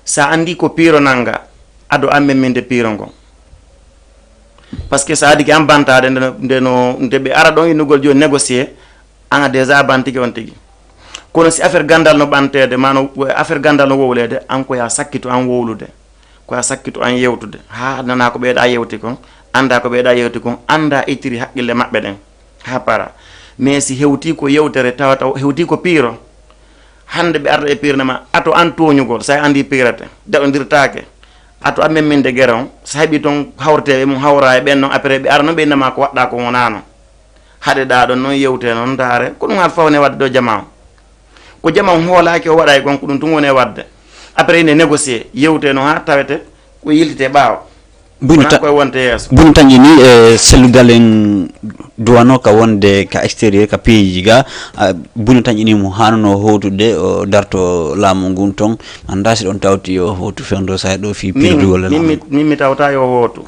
sa andi ko piiro nanga ado an memminde piiro ngon par ce que sa adiki an bantade nde ɓe ara ɗon innugol joni négocier an déjà bantiki on tigi kono si affaire gandal no ɓantede mano affaire gandal no wowlede an koya sakkito an wowlude koya sakkito an yewtude ha nana ko ɓeeɗa yewti kon anda ko ɓeeɗa yewti kon anda ittiri haqqille maɓɓe ɗen ha para mais si hewti ko yewtere tawata hewti ko piiro hande ɓe arda e piirnema ato an toñugol sa andi piirate daɗodirtake ato an memminde guere on sa heeɓi toon hawreteɓe mum hawra e ɓen noon après ɓe ara noon ɓe innama ko waɗɗa ko wonano haɗeɗa ɗon noon yewte noon daare ko ɗum haal fawne wadde ɗo jama ko jama hoolaki o waɗa e gon ko ɗum tun woni wadde après ine négocier yewte no ha tawete ko yiltite ɓaawa koye wonte yeeso bunu tañi ni selludal en duwano ka wonde ka extérieur ka pays ga bunu tañi ni mo hanono howtude o darto laamu ngun ton anda si ɗon tawti yo howtu fewndo sa ɗo fi pirdugol min mi tawta yo howtu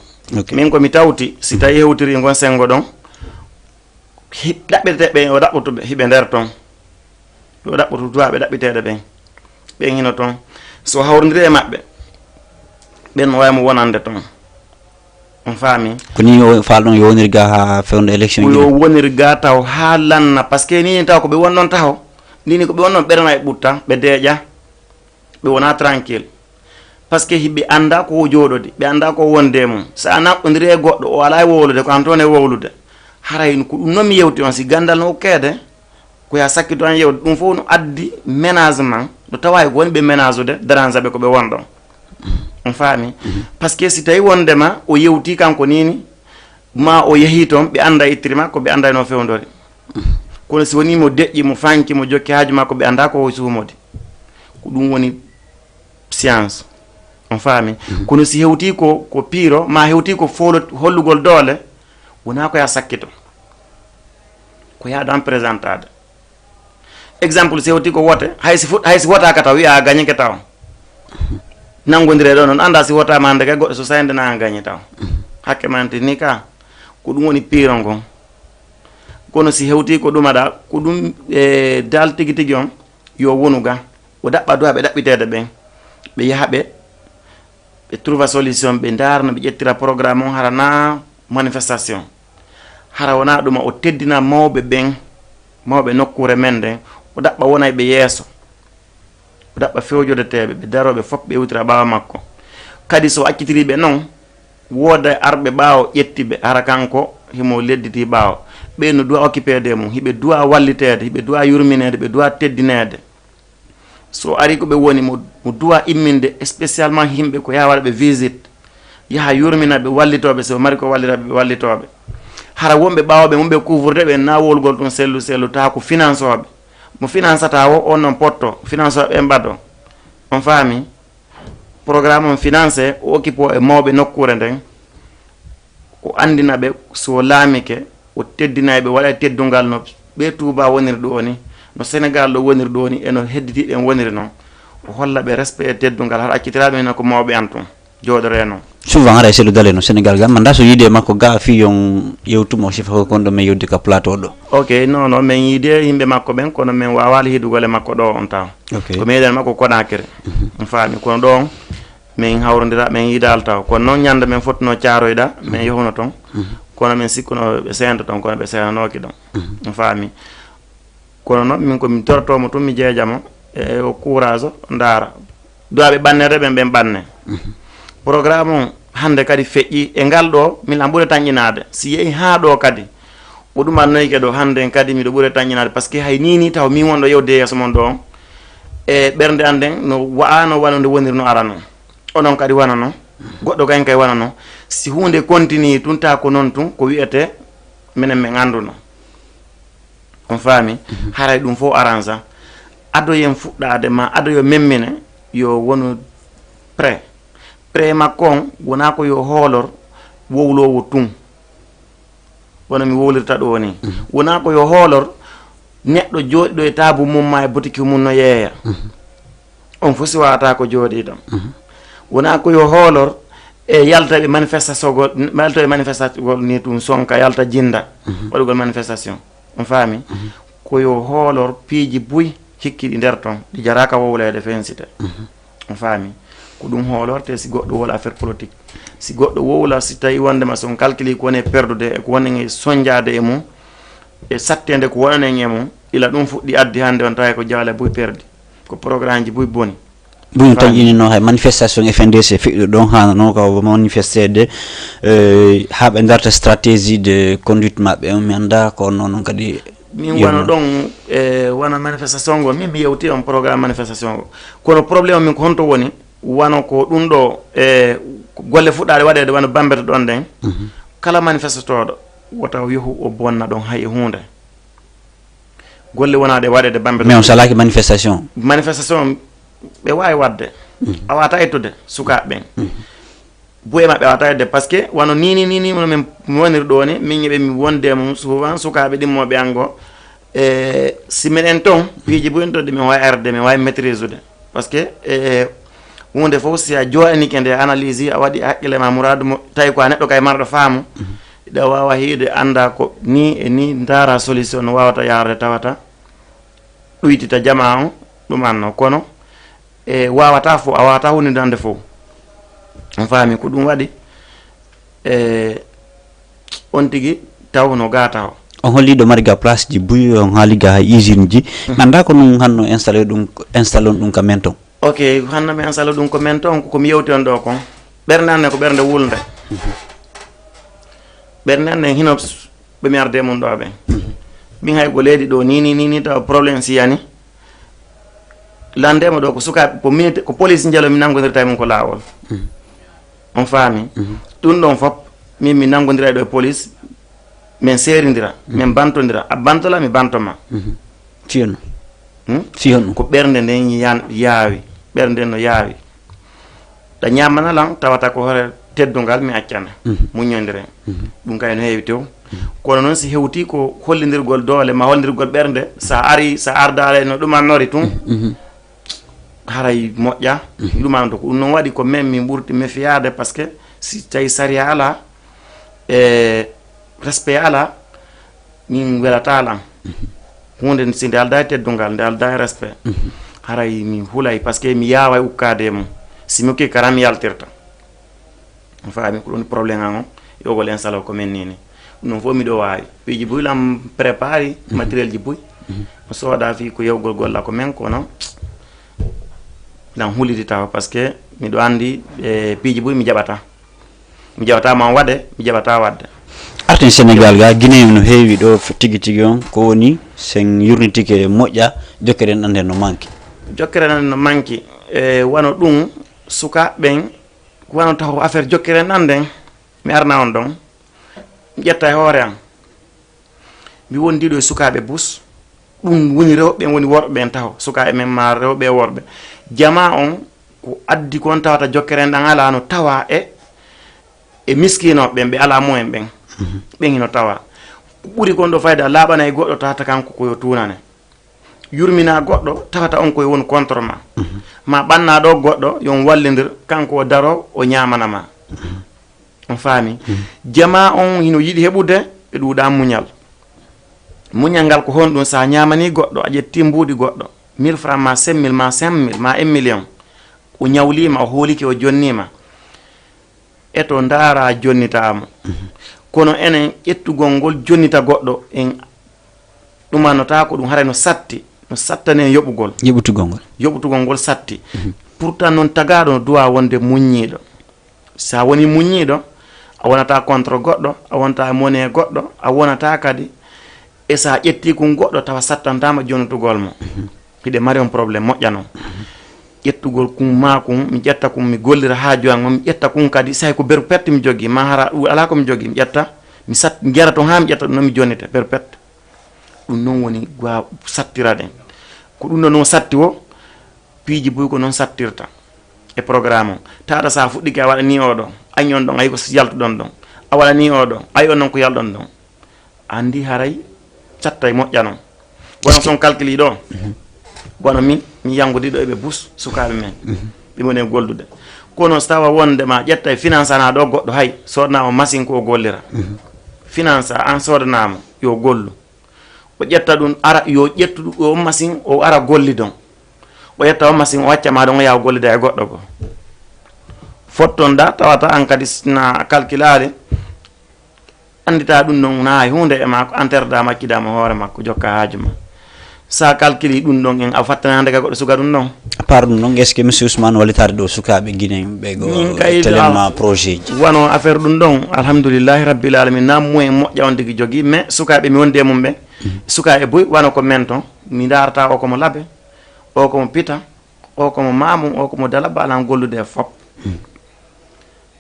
min ko mi tawti si tawi hewtiri gon sengo ɗon ɗaɓɓiteɓe o ɗaɓɓutuɓe hiɓe nder toon yo ɗaɓɓutu duwaɓe ɗaɓɓiteɗe ɓen hino toon so hawrodiri e maɓɓe ɓen no waymo wonande toon on faami ko ni falɗon yo woniri ga ha fewndo élection yo woniri ga taw ha lanna par ce que ni taw ko ɓe wonɗon taw nini ko ɓe wonɗon ɓerna e ɓutta ɓe deeƴa ɓe wona tranquille par ce que hiɓe anda ko jooɗodi ɓe anda ko wonde mum sa naɓɓodiri e goɗɗo o ala e wowlude ko an toon e wowlude haray ko ɗum noon mi yewti on si gandal no hokkede koya sakkito an yewde ɗum fof no addi ménagement no tawa e gonɓe ménage ude dérange ɓe ko ɓe wonɗon on faami par ce que si tawi wondema o yewti kanko nini ma o yeehi toon ɓe anda ittiri makko ɓe anda no fewdori kono si woni mo deƴƴi mo fanki mo jokki haaju makko ɓe anda ko suumode ko ɗum woni science on faami kono si hewti ko piiro ma hewti ko hollugol doole wona ko ya sakkito ko yaɗan présentade exemple si hewti ko wote haysi wotaka taw wiya gañeke taw nangodire ɗo noon anda si wotama hande kay goɗɗo so sayde na gañi taw hakke mante ni ka ko ɗum woni piiro ngon kono si hewti ko ɗumaɗa ko ɗum dal tigi tigi on yo wonu ga o daɓɓa duwa ɓe ɗaɓɓitede ɓen ɓe yaaha ɓe trouva solution ɓe darna ɓe ƴettira programme on hara na manifestation hara wona ɗuma o teddina mawɓe ɓen mawɓe nokkure men nden o daɓɓa wona ɓe yeeso o daɓɓa fewjodeteɓe ɓe daroɓe fof ɓe yewtira ɓawa makko kadi so accitiriɓe noon wooda arɓe ɓaawo ƴettiɓe hara kanko himo ledditi ɓaawo ɓe no duwa occupéde mum hiɓe duwa wallitede hiɓe duwa yurminede ɓe duwa teddinede so ari ko ɓe woni mo duwa imminde spécialement himɓe ko yaha waɗaɓe visite yaha yurmina ɓe wallitoɓe so mari ko walliraɓe ɓe wallitoɓe hara wonɓe ɓawoɓe mumɓe couvre ɓe na wolgol ɗum sellu tawa ko finance oɓe mo financata o on noon potto finance oɓe mbaɗo on faami programme on financé o occupe e mawɓe nokkure nden o andina ɓe so laamike o teddina ɓe waɗa teddungal no ɓe Touba woniri ɗo ni no Sénégal ɗo woniri ɗo ni eno hedditiɓe woniri noon o holla ɓe respect e teddungal haɗa accitiraɓe no ko mawɓe an tun jooɗore noon souvent ara selu dale no Sénégal gam manda so yiide makko ga fi yon yewtumo sifa ko kondo men yoddi ka plateau ɗo ok non non min yiide yimɓe makko ɓen kono min wawali hidugol e makko ɗo on taw ko meeɗen makko Konakiri on faami kono ɗo on min hawrodira min yiidal taw kono noon ñande min fottuno caaroyɗa min yehuno toon kono min sikkuno ɓe seento toon kono ɓe seenanoki ɗon on faami kono noon min komin tortomo tun mi jeejamo e o courage o ndaara duwaɓe ɓannede ɓen ɓanne programme on hande kadi feƴƴi e ngal ɗo min ɓuuri tañƴinade si yehi ha ɗo kadi ko ɗum annoyke ɗo hande kadi miɗo ɓuuri taññinade par ce que hay nini taw min wonɗo yewde yeeso mon ɗo on e ɓernde an nden no wa'ano wano nde woniri no ara noon onon kadi wana noon goddo gañ kay wana non si hunde continue tunta ko non tun ko wiete menen men anduno on fami haray dum fo arrange ado yen fuddade ma ado yo memmene yo wono pré makon wona ko yo holor wowlowo tun wona mi wowlirta do ni wona ko yo holor neddo joddo e tabu mum ma e boutique mum no yeya on fosi wata ko jodi dam wona ko yo holor e yalta be manifestation go malto e manifestation go ni tun sonka yalta jinda wadugol manifestation on fami ko yo holor piiji buy hikki di der ton di jaraka wowlede fensite on fami ko dum holor te si goddo wala affaire politique si goddo wowla si tawi wonde ma son calculi ko ne perdude e ko woni sonjade e mum e sattende ko wonane e mum ila dum fuddi addi hande on tawi ko jawle buy perdi ko programme ji buy boni buñ tan no hay manifestation FNDC fiɗɗo ɗon hana non ko manifestede haɓe darta stratégie de conduite maɓɓe on mi anda ko non kadi min wano ɗon wana manifestation go min mi yewti on programme manifestation go kono probléme min ko honto woni wano ko ɗum ɗo golle fuɗɗade waɗede wano bambete ɗon den kala manifestatoɗo wota yehu o bonna ɗon hay hunde golle wonade waɗede bambete mais on salaki manifestation ɓe wawi wadde a wata ettude sukaɓe ɓen buye maɓɓe a wata edde par ce que wano nini ono min woniri ɗo ni min yeɓe mi wonde mum souvent sukaɓe ɗimmoɓe ango si minen ton piiji buyen to de min wawi arde min wawi maîtrise ude par ce que hunde fof si a joɗanike nde analyse a waɗi haqqille ma mouradu mo tawi ko a neɗɗo kay marɗo faamu ɗa wawa hiide anda ko ni e ni dara solution no wawata yarde tawata ɗuytita jama on ɗum anno kono wawata fo a wawata hunidande fof on faami ko ɗum waɗi on tigi taw no gata o on holliɗo mariga place ji buy on haaliga ha usine ji anda ko ɗum hanno installé on ɗum ka men ton ok hanno mi installé ɗum ko men ton komi yewti on ɗo kon ɓernde anne ko ɓernde wulde ɓernde anne hino ɓe mi arde mum ɗo ɓen min hay go leydi ɗo ni taw probléme siyani landema ɗo ko sukaɓe ko minute ko police jalo mi nangodirta mum ko lawol on faami ɗum ɗon fop min mi nangodira ɗo e police min seridira min bantodira a bantola mi bantoma fiyon ko ɓernde nden yaawi ɓernde no yaawi ɗa ñamanalan tawata ko hoore teddugal mi accana muñodiren ɗum kay no heewi tew kono noon si hewti ko hollidirgol doole ma hollidirgol ɓernde sa ari sa ardare no ɗumannori tun haray moƴƴa ɗumano to ko ɗum noon waɗi ko men min ɓurti mefiyade par ce que si tawi saria ala respect ala min welata lan hunde si nde alda e teddungal nde alda e respect haray min hulay par ce que mi yawa e ukkade e mum si mi ukki kara mi yaltirta on faami ko ɗum probléme an o yogol installé ko men nini ɗum noon fof miɗo wawi piiji buy lam préparé matériel ji buy o sooda fi ko yewgol golla ko men kono dan hulidi taw par ce que miɗo andi piiji buy mi jaɓata ma waɗe mi jaɓata wadde arten Sénégal ga Guinée no heewi ɗo tigi on ko woni sen yurnitike moƴƴa jokkere en ande no manki wano ɗum sukaɓeɓen wano taw affaire jokkere en anden mi arna on ɗon mi ƴetta e hoore am mi wondiɗo e sukaɓe bus ɗum woni rewɓe woni worɓe ɓen taw sukaɓe men ma rewɓe e worɓe jama on ko addi kon tawata jokkere en ɗan ala no tawa e miskinoɓe ɓen ɓe ala moyen ɓen ɓen hino tawa ɓuri kon ɗo fayda laaɓana e goɗɗo tawata kanko koyo tunane yurmina goɗɗo tawata on koye woni contre ma ɓanna ɗo goɗɗo yon wallidir kanko o daro o ñamanama on faami jama on hino yiɗi heɓude ɓe ɗuuɗa muñal ngal ko honɗum sa ñamani goɗɗo a ƴetti mbuuɗi goɗɗo 1000 francs ma 5000 ma 5000 ma 1 million o ñawlima o hooliki o jonnima eto ndaara jonnitamo kono enen ƴettugol ngol jonnita goɗɗo en ɗumannota ko ɗum haray no sattane yoɓutugol ngol satti pourtant noon tagaɗo no duwa wonde muññiɗo sa woni muññiɗo a wonata contre goɗɗo a wonata monnaie goɗɗo a wonata kadi e sa ƴetti kum goɗɗo tawa sattantama jonnutugol mo hiɗe mari on probléme moƴƴa noon ƴettugol kum ma kum mi ƴetta kum mi gollira haaju am mi ƴetta kum kadi say ko perpette mi joggi ma hara ala ko mi joggi mi ƴetta mi sat gera ton ha mi ƴetta ɗum mi jonite perpette ɗum noon woni gwa sattiraɗen ko ɗum ɗo noon satti o piiji boy ko noon sattirta e programme o taɗa sa fuɗɗike a waɗa ni oɗo añi on ɗon ayi ko yaltuɗon ɗon a waɗa ni oɗo ayi on noon ko yalɗon ɗon andi haray satta e moƴƴa noon wono son calcule ɗo gono min mi yangudiɗo eɓe bus sukaɓe men ɓe woni e gollude kono so tawa wonde ma ƴetta e finance ana ɗo goɗɗo hay sodnama machine ko o gollira finance an sodanama yo gollu o ƴetta ɗum ara yo ƴettu o machine o ara golli don o ƴetta o machine o waccama ɗon o yaha gollida e goɗɗo ko fottonda tawata an kadi na calculade andita ɗum ɗon na hay hunde e ma enterda makkidama hoore makko jokka haaju ma sa calcule ɗum ɗon en a fattanande ka goɗɗo suka ɗum ɗon par ɗum ɗon est ce que monsieur Ousmane wallitade ɗo sukaɓe guinen ɓe go tellement projet ji wono affaire ɗum ɗon alhamdoulillahi rabbil alamin na moyen moƴƴa on tigui jogui mais sukaɓe mi wondi e mum ɓe sukaɓe boy wano ko men ton mi darata o komo laabe o komo pita o komo mamum o komo dalaba alan gollude e fop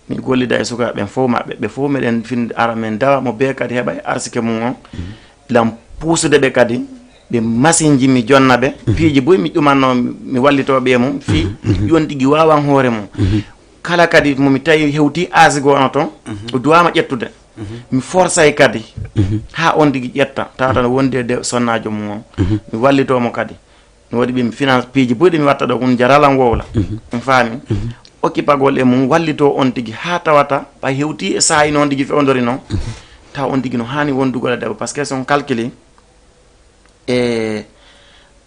mi gollida e sukaɓe ɓen fof maɓɓe ɓe fof meɗen finde ara men dawa mo be kadi heɓa e arsike mum on lam puusude ɓe kadi ɓe machine ji mi jonna ɓe piiji boy mi ɗumanno mi wallitoɓe e mum fi yon tigui wawan hoore mum kala kadi momi tawi hewti âge go ono toon o duwama ƴettude mi forçay kadi ha on tigui ƴetta tawata no wondi e sonnajo mum on mi wallitomo kadi mi waɗi ɓe mi finance piiji boy ɗe mi watta ɗo ɗum jaralan wowla mi faami occupagol e mum wallito on tigui ha tawata ɓay hewti e saayi noon tigui fewdori noon taw on tigui no hani wondugol e debbo par ce que son calcule e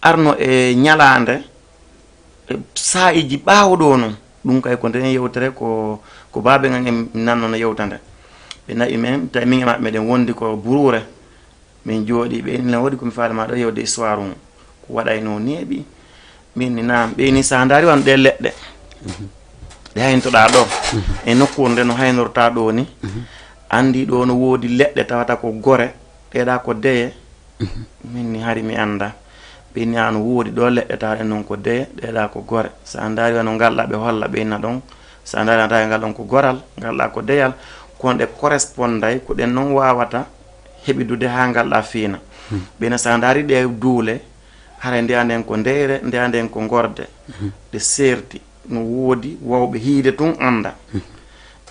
arno e ñalande saayiji ɓaawɗo noon ɗum kay ko nden yewtere ko baaɓe ngan en nannono yewtande ɓe nayi men tawi min e maɓɓe meɗen wondi ko Bourure min jooɗi ɓe ne waɗi komi faalama ɗo yewde histoire mum ko waɗayno neeɓi min ni naam ɓeyni sa daari wan ɗe leɗɗe ɗe hayntoɗa ɗo e nokkuwol nde no haynorta ɗo ni andi ɗo no woodi leɗɗe tawata ko gore ɗeɗa ko deye min ni hari mi anda ɓeyni ano woodi ɗo leɗɗe tawaɗen noon ko deye ɗeɗa ko gore sa daari wano ngalɗa ɓe holla ɓeyna ɗon sa daari tawi ngal ɗon ko goral ngalɗa ko deyal kono ɗe corresponday ko ɗen noon wawata heɓidude ha ngalɗa fiina ɓeyna sa daari ɗe duule hara ndeyanden ko ndeyre ndeyanden ko gorde ɗe serti no woodi wawɓe hiide tun anda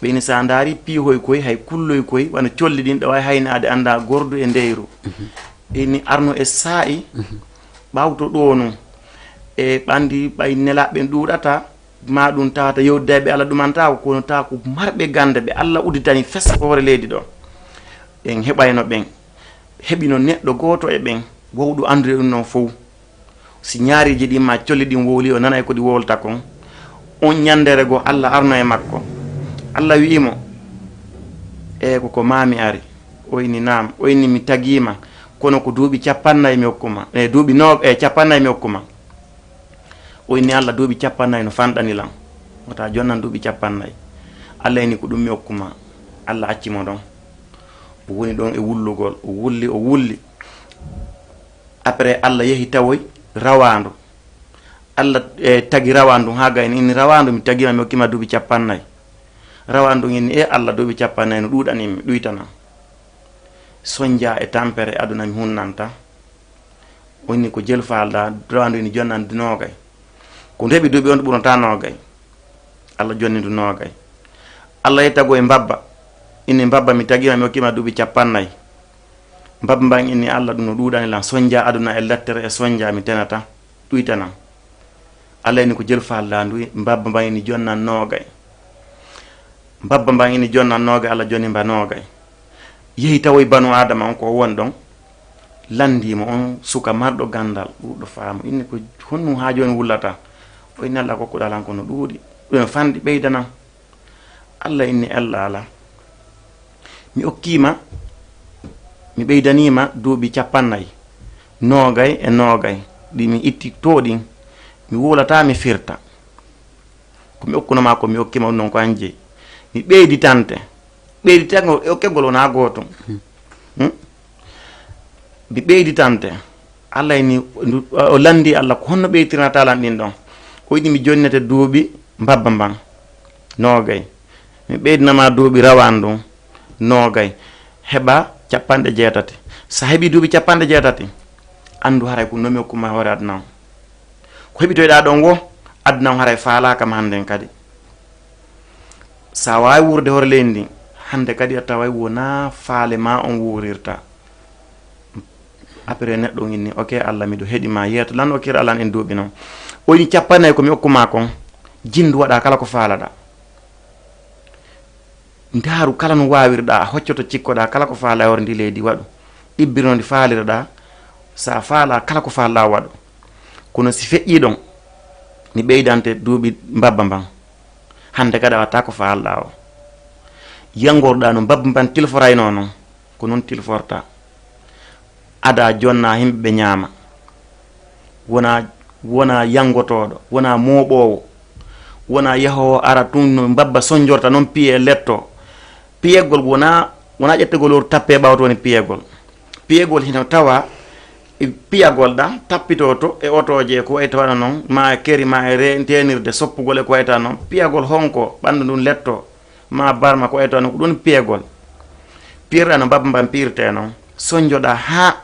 ɓeyni sa daari piihoy koy hay kulloy koy wano colli ɗin ɗe wawi haynade anda gordu e ndeyru ɓeyni arno e saa'i ɓawto ɗo num e ɓandi ɓay nelaɓe ɗuɗata ma ɗum tawata yewdeɓe Allah ɗumantako kono tawa ko marɓe gande ɓe Allah uditani fes hoore leydi ɗo ɓen heɓayno ɓen heɓino neɗɗo goto e ɓen wowɗo andude ɗum noon fof si ñaariji ɗin ma colli ɗin wowli o nana e ko ɗi wowlta kon on ñandere go Allah arno e makko Allah wi'imo e koko mami ari oyni nam oyni mi tagima kono ko duuɓi 50 mi hokkuma e duuɓi capannayi mi hokkuma oyni Allah duuɓi 50 no fanɗanilan wata jonnan duuɓi 50 Allah ni ko ɗum mi hokkuma Allah accimo ɗon o woni ɗon e wullugol o wulli après Allah yehi tawoy rawandu Allah tagi rawandu ha gayni inni rawandu mi tagima mi hokkima duuɓi 50 rawandu inni e Allah duuɓi 50 no ɗuɗanimi ɗuytana soñdia e tampere aduna mi hunnanta onni ko jel falda rawandu ini jonnan du nogay ko heɓi duuɓi on ɓurata nogay Allah jonni du nogay Allah yettago e mbabba inni mbabba mi tagima mi hokkima duuɓi 50 mbabba mban inni Allah ɗum no ɗuɗanilan soñdia aduna e lettere e soñdia mi tenata ɗuytanan Allah ini ko jel falda ndu mbabba mban ini jonnan nogay mbabba mban ini jonnan nogay Allah jonni mba nogay yehi tawoy banu adama on ko won ɗon landimo on suka marɗo gandal ɗuɗɗo faamu inni ko honnu ha joni wullata o inni Allah kokkuɗalan kono ɗuuɗi ɗum fanɗi ɓeydanan Allah inni Allah ala mi okkima mi ɓeydanima duuɓi 50 nogay e nogay ɗi mi itti to ɗin mi wulata mi firta komi okkunoma ko mi okkima ɗum noon ko an jeeyi mi ɓeyditante ɓeyditego e okkegol wona goto mi ɓeyditante Allah ni o landi Allah ko honno ɓeytirnatalan ɗin ɗon o yiɗi mi jonnete duuɓi mbabba mban noogay mi ɓeydinama duuɓi rawandu noogay heɓa 80 sa heeɓi duuɓi 80 andu haray ko nomi hokkuma hoore aduna o ko heɓitoyɗa ɗon wo aduna o haray faalakam hannden kadi sa wawi wurde hoore leydi ndi hande kadi a taway wona faale ma on wurirta après neɗɗo on inni ok Allah miɗo heeɗima yeeto lan o kira Allah en duuɓi noon o yi 40 komi hokkuma kon jindu waɗa kala ko faalaɗa ndaaru kala no wawirɗa a hoccoto cikkoɗa kala ko faala hoore ndi leydi waɗu ɗibbiro ndi faaliraɗa sa faala kala ko faalɗa waɗu kono si feƴƴi ɗon mi ɓeydante duuɓi mbabba mban hande kadi a watta ko faalɗa o yangorɗa no mbabba mban tilforayno noon ko noon tilforta ada jonna himɓe ñaama wona yangotoɗo wona mooɓowo wona yahowo ara tun no mbabba sonjorta noon piye letto piyegol wona ƴettegol or tappe ɓawtoni piyegol hino tawa piyagol ɗa tappito to e otoje ko wayta waɗa noon ma keri ma e tenirde soppugol e ko wayta noon piyagol honko ɓandu ndun letto ma barma ko wayta noon ko ɗum piyegol pirɗa no mbabba mban pirte noon sonjoɗa ha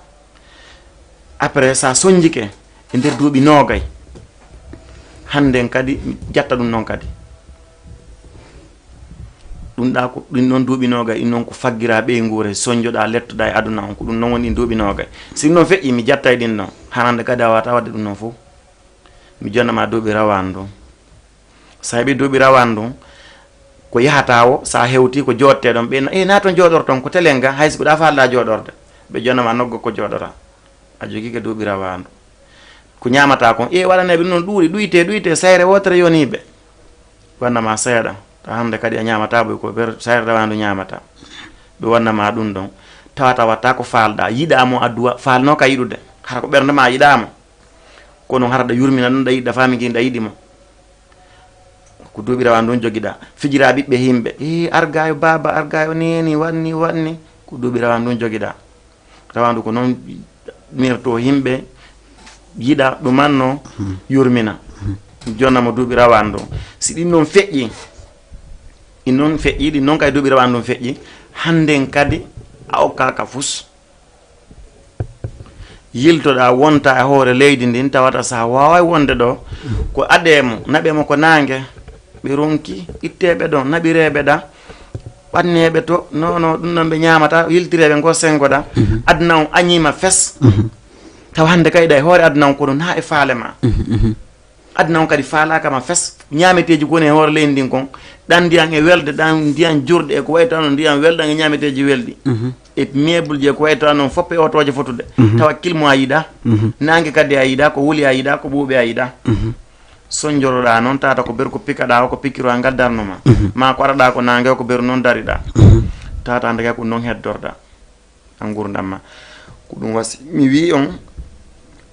après sa sonjike e nder duuɓi noogay hannden kadi jatta ɗum noon kadi ɗum ɗa ko ɗin noon duuɓi noogay ɗin noon ko faggira ɓeygure sonjoɗa lettoɗa e aduna on ko ɗum noon woni ɗin duuɓi noogay si noon feƴƴi mi jatta e ɗin noon hanande kadi a wata wadde ɗum noon fof mi jonnama duuɓi rawandu sa heeɓi duuɓi rawandu ko yahata o sa hewti ko joɗte ɗon ɓe na toon joɗorton ko telen ga haysi ko ɗa falɗa joɗorde ɓe jonnama noggo ko joɗora a jogui duuɓi rawandu ko ñamata kon waɗaneɓe noon ɗuyte sayre wotere yoniɓe wannama seeɗa ta hande kadi a ñamata boy ko ber sayre rawandu ñamata ɓe wannama ɗum ɗon tawata watta ko falɗa yiɗamo adduwa falno ka yiɗude hara ko ɓerdema yiɗamo kono hara ɗa yurmina ɗum ɗa yiɗɗa fami guin ɗa yiɗimo ko duuɓi rawandu on joguiɗa fijira ɓiɓɓe himɓe argayo baba argayo neni wanni ko duuɓi rawandu on joguiɗa rawandu ko noon mirto himɓe yiɗa ɗumanno yurmina jonnamo duuɓi rawandu si ɗin noon feƴƴi ɗin noon kay duuɓi rawandu feƴƴi hannden kadi a okkaka fus yiltoɗa wonta e hoore leydi ndin tawata sa waway wonde ɗo ko aɗemo naɓemo ko nangue ɓe ronki itteɓe ɗon naɓireɓe ɗa ɓanneɓe to non ɗum noon ɓe ñamata yiltireɓe go sengoɗa aduna on añima fes taw hande kadi ɗa e hoore aduna on ko ɗon ha e faalema aduna on kadi faalakama fes ñameteji goni e hoore leydi ndin kon ɗan ndiyan e welde ɗan ndiyan jurɗe e ko wayta noon ndiyan welɗan e ñameteji welɗi e meuble je ko wayta noon foppe e otoje fotude tawa kilmo a yiɗa nangue kadi a yiɗa ko wuuli a yiɗa ko ɓuuɓe a yiɗa sonjoroɗa noon tata ko beru ko pikaɗa o ko pikkiro a gaddarnoma ma ko araɗa ko nangue o ko beru noon dariɗa tata hande kay ko noon heddorɗa a gurdamma ko ɗum wasi mi wi on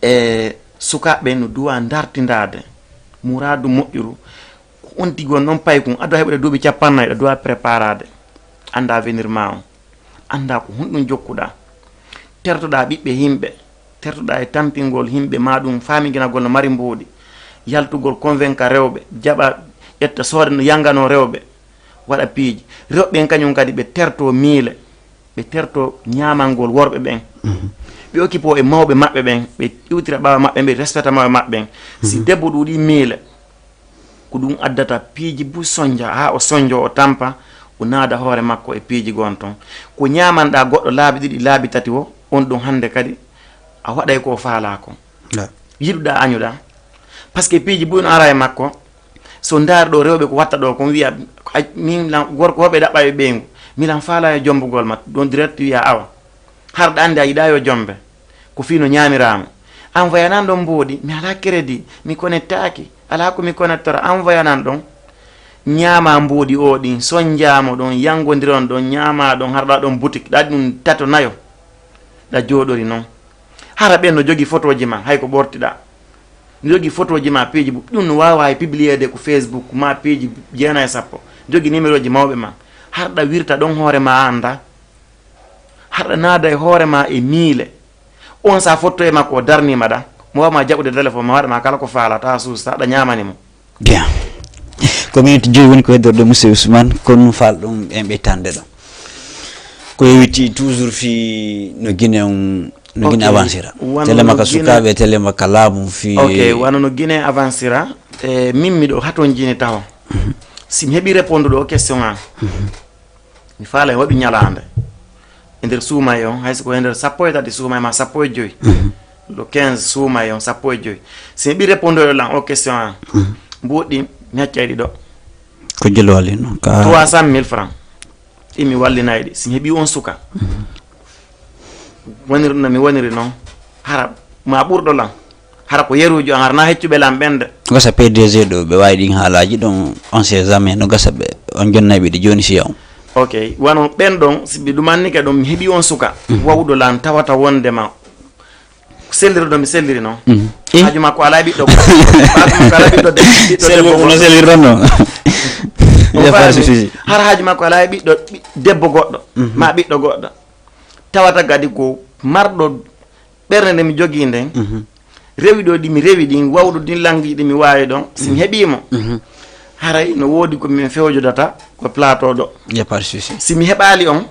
e sukaɓe no duwa dartidade muradu moƴƴuru ko on tigi on noon pay kum ado heɓude duuɓi 40 ɗa duwa préparade anda avenir ma on anda ko honɗum jokkuɗa tertoɗa ɓiɓɓe himɓe tertoɗa e tampingol himɓe ma ɗum famiguinagol no mari mbuuɗi yaltugol convainca rewɓe jaɓa ƴetta soode no yangano rewɓe waɗa piiji rewɓe en kañum kadi ɓe terto miile ɓe terto ñamangol worɓe ɓen ɓe okkipo e mawɓe maɓɓe ɓen ɓe iwtira ɓawa maɓɓe ɓe respecta mawɓe maɓɓe ɓen si debbo ɗuuɗi miile ko ɗum addata piiji bu sonja ha o sonjo o tampa o naada hoore makko e piiji gon ton ko ñamanɗa goɗɗo laabi ɗiɗi laabi tati o on ɗum hande kadi a waɗay ko faala ko yiɗuɗa añuɗa par ce que piiji bu no ara e makko so ndaari ɗo rewɓe ko watta ɗo kon wiya min gorko hoɓe ɗaɓɓa e ɓeygu milan faala e jombugol ma ɗon direct wiya awa harɗa andi a yiɗa yo jombe ko fino ñamiramo envoyanan ɗon mboɗi mi ala crédit mi connectaki ala ko mi connectora envoyanan ɗon ñaama mboɗi o ɗin sonjamo ɗon yangodiron ɗon ñaama ɗon harɗa ɗon boutique ɗaɗi ɗum tato nayo ɗa joɗori noon hara ɓen no jogui photo ji ma hay ko ɓortiɗa no jogui photo ji ma piiji ɗum no wawa e publiede ko Facebook ma piiji 9-10 jogui numéro ji mawɓe ma harɗa wirta ɗon hoore ma anda harɗa naada e hoore ma e miile on sa photo e makko o darnima ɗa mo wawma jaɓude téléphone ma waɗama kala ko faalata suusta ɗa ñamanimo bien community joyi woni ko heddorde monsieur Ousmane kono fal ɗum en ɓettande ɗo ko yewiti toujours fi no Guinée no Guinée avancera telema ka sukaɓe telema ka laamu fi wano no Guinée avancera min miɗo haton jini taw si mi heeɓi répondre ɗo question an mi faala e waɗi ñalande e nder suumay on hayso ko e nder sappo e tati suumay ma sappo e joyi le 15 suumay on sappo e joyi si mi heeɓi répondre lan o question an mboɗɗi mi haccay ɗi ɗo ko jelo wali no ka 300 000 francs imi wallinayɗi si mi heeɓi on suka woniri no mi woniri noon hara ma ɓurɗo lan hara ko yeruji on harna heccuɓe lan ɓende gasa PDG ɗo ɓe wawi ɗin haalaji ɗon on sait jamais no gasa ɓe on jonnayɓe ɗi joni siya on ok wano ɓen ɗon siɓe ɗumannike ɗon mi heeɓi on suka wawɗo lan tawata wondema selliri ɗo mi selliri noon haaju makko ala ɓiɗɗo ala ɓiɗɗo debbo no selliri non har haaju makko ala ɓiɗɗo debbo goɗɗo ma ɓiɗɗo goɗɗo tawata kadi ko marɗo ɓernde nde mi jogii nden rewi ɗo ɗi mi rewi ɗin wawɗo ɗin languiji ɗi mi wawi ɗon si mi heeɓimo haray no woodi ko min fewjodata ko plateau ɗo si mi heɓali on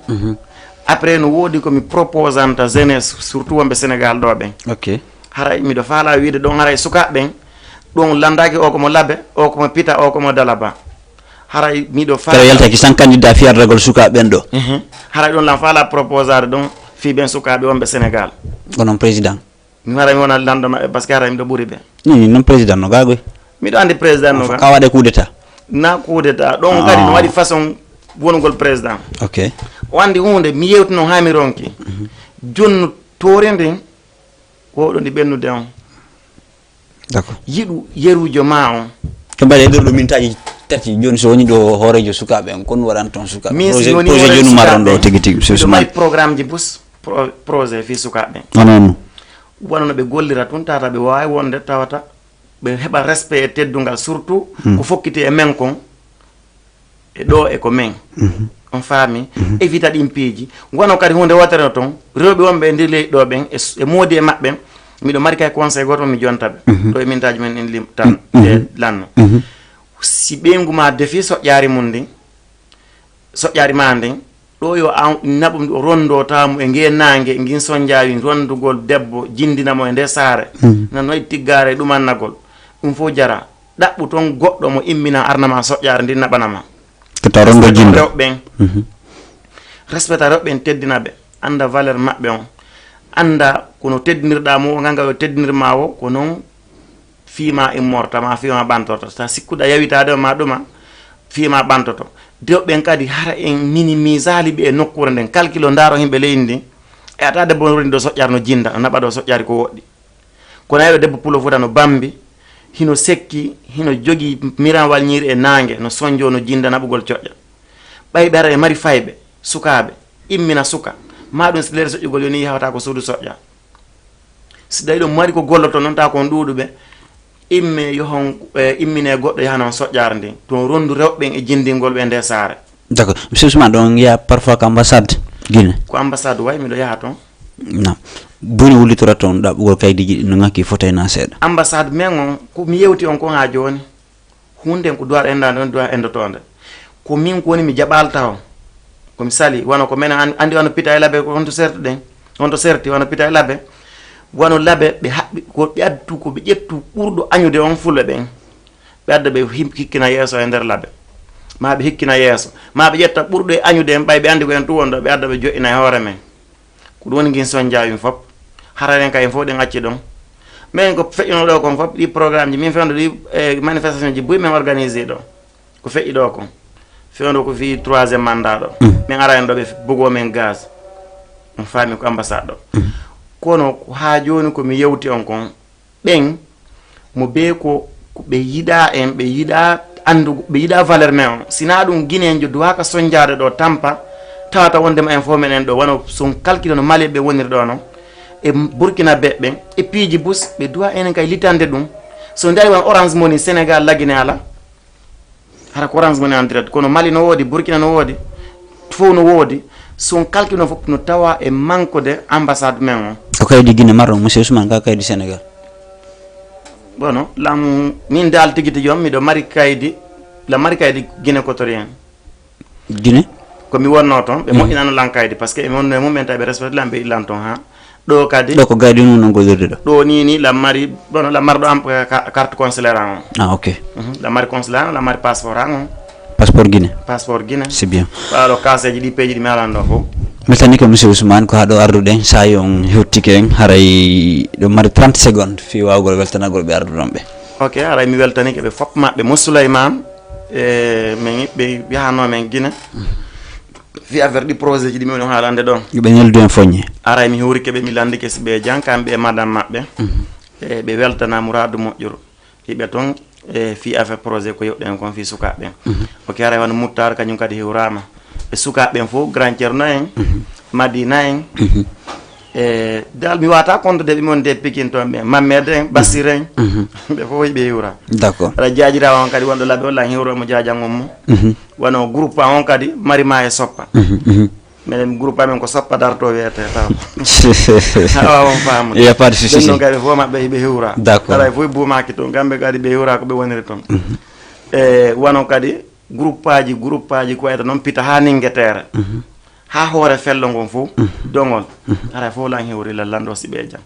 après no woodi komi proposanta jeunesse surtout wonɓe Sénégal ɗo ɓen haray miɗo faala wiide ɗon haray sukaɓe ɓen ɗon landaki o komo laabe o komo pita o komo dalaba haray miɗo faala yaltaki sans candidat fiyardagol sukaɓe ɓen ɗo haray ɗon lan faala proposade ɗon fi ɓen sukaɓe wonɓe Sénégal onon président mi haray mi wona landa maɓɓe par ce que haray miɗo ɓuuri ɓe ni non président no gagoy miɗo andi président no ka waɗe coup d'état na coup d'état ɗon kadi no waɗi façon wonugol président o andi hunde mi yewti noon ha mi ronki jonno toore nden oɗo ndi ɓennude on d'accord yiɗu yerujo ma on ko mbaɗe nder ɗo mintaji tati joni so woni ɗo hoorejo sukaɓe en kono waɗan toon sukaɓe projet joni marɗon ɗo tigui tigui ɗo mari programme ji bus projet fi sukaɓe non wona no ɓe gollira tun tata ɓe wawi wonde tawata ɓe heɓa respect e teddungal surtout ko fokkiti e men kon e ɗo e ko men on faami évita ɗin piiji wono kadi hunde wotere toon rewɓe wonɓe e ndir leydi ɗo ɓen e moodi e maɓɓe miɗo mari kay conseil goto mi jontaɓe ɗo e mintaji men en lim tan e lanno si ɓeygu ma defi soƴƴari mum ndin soƴƴari ma ndin ɗo yo naɓum rondo tamu e ngenangue ngin sonjawi rondugol debbo jindinamo e nde saare nan waɗi tiggare ɗumannagol ɗum fof jara ɗaɓɓu toon goɗɗo mo immina arnama soƴƴare ndi naɓanama kata rondo jindo rewɓen respecta rewɓen teddina ɓe anda valeur maɓɓe on anda kono teddinirɗa mo ganga yo teddinirma o ko noon fiima immorta ma fiima ɓantoto sa sikkuɗa yawitade ma ɗuma fiima ɓantoto rewɓen kadi hara en minimisali ɓe e nokkure nden calcule o daaro himɓe leydi ndi e ata debbo no roni ɗo soƴƴar no jinda no naɓa ɗo soƴƴari ko woɗɗi kono ayiɗo debbo pulo futa no bambi hino sekki hino jogii miranwal ñiiri e naange no sonjo no jinda naɓugol coƴƴa ɓayɓe ara e mari fayɓe sukaaɓe immina suka ma ɗum si leere soƴƴugol yoni yahata ko suudu soƴƴa si dayi ɗum mari ko golloto noon ta kon ɗuuɗuɓe imme yohon immine goɗɗo yaha noon soƴƴare ndin to rondu rewɓen e jindingol ɓe nde saare d'accord monsieur Ousmane ɗon yiya parfois ko ambassade Guinée ko ambassade way miɗo yaha toon non boni wullitora toon ɗaɓɓugol kaydiji ɗi no ngakki fotayna seeɗa ambassade men on ko mi yewti on kon ha joni hunden ko duwaɗo endade on duwa endotonde ko min ko woni mi jaɓalta on komi sali wono ko menen andi wono pita e laabe ko honto serti ɗen honto serti wono pita e laabe wono laabe ɓe haɓɓi ko ɓe addu ko ɓe ƴettu ɓurɗo añude on fulɓe ɓen ɓe adda ɓe hikkina yeeso e nder laabe ma ɓe hikkina yeeso ma ɓe ƴetta ɓurɗo e añude en ɓay ɓe andi ko en tu wonɗo ɓe adda ɓe joƴƴina e hoore men ko ɗum woni guin son jawin foof hararen kay fof ɗen acci ɗon mais ko feƴƴino ɗo kon fof ɗi programme ji min fewndo ɗi manifestation ji buy men organisé ɗo ko feƴƴi ɗo kon fewndo ko fi 3e mandat ɗo min ara en ɗo ɓe bugo men gaz on faami ko ambassade ɗo kono ha joni komi yewti on kon ɓen mo be ko ɓe yiɗa en ɓe yiɗa andu ɓe yiɗa valeur men on sina ɗum guinéenjo duwaka soñjade ɗo tampa tawata wondema en fof menen ɗo wona son calcule no mali ɓe woniri ɗo noon e burkina ɓe ɓen e piiji bus ɓe duwa enen kay litande ɗum so dari won orange money sénégal laggine ala hara ko orange money en direct kono mali no woodi burkina no woodi fof no woodi son calcule no fof no tawa e manque de ambassade men on ko kaydi Guinée marron monsieur Ousmane ka kaydi Sénégal bono lam min dal tigiti jom mi do mari kaydi la mari kaydi Guinée équatorienne Guinée ko mi wonno ton be mo inana lankaydi parce que e mon mo menta be respect lambe ilanton ha do kadi do ko gaydi non ngolirde do ni la mari bono la mar do am carte consulaire an ok la mari consulaire la mari passeport an passeport Guinée c'est bien alors kaseji di peji di melando fo meltani ko monsieur Ousmane ko hado ardude sa yon hettike en haray do mari 30 secondes fi wawgol weltanagol be ardudon be ok haray mi weltani ke be fop mabbe mo Souleymane men be yahano men Guinée fi affaire di projet ji di mi woni haalande don be neldu en fogné aray mi hawri ke be mi landi ke be jankambe madame mabbe be weltana mouradu mojjoro ibe ton fi affaire projet ko yobden kon fi sukabe ok aray wan muttar kanyum kadi hewrama be sukabe fo grand tierno en madina en dal mi wata compte de bi mon de pikin to be mamede basiren be fo be hewra d'accord ala jaajira on kadi wondo labe wala hewro mo jaajangom mo wono groupe on kadi marima e soppa men groupe amen ko soppa darto wete taw on fam il y a pas de souci donc kadi fo mabbe be hewra d'accord ala fo bu maki to gambe kadi be hewra ko be woniri ton wono kadi groupe aji ko eta non pita ha ningetere ha hore fello ngon fo dongol ara fo lan hewri la lando sibe jam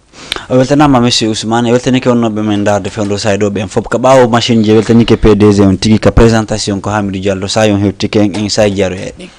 weltanama monsieur Ousmane weltani ke wonnoɓe men darde fewdo saydo ɓen fof ka ɓawo machine je weltani ke PDG on tigi ka présentation ko Hamidou Diallo sa yon hewtike en sa jaro heɗi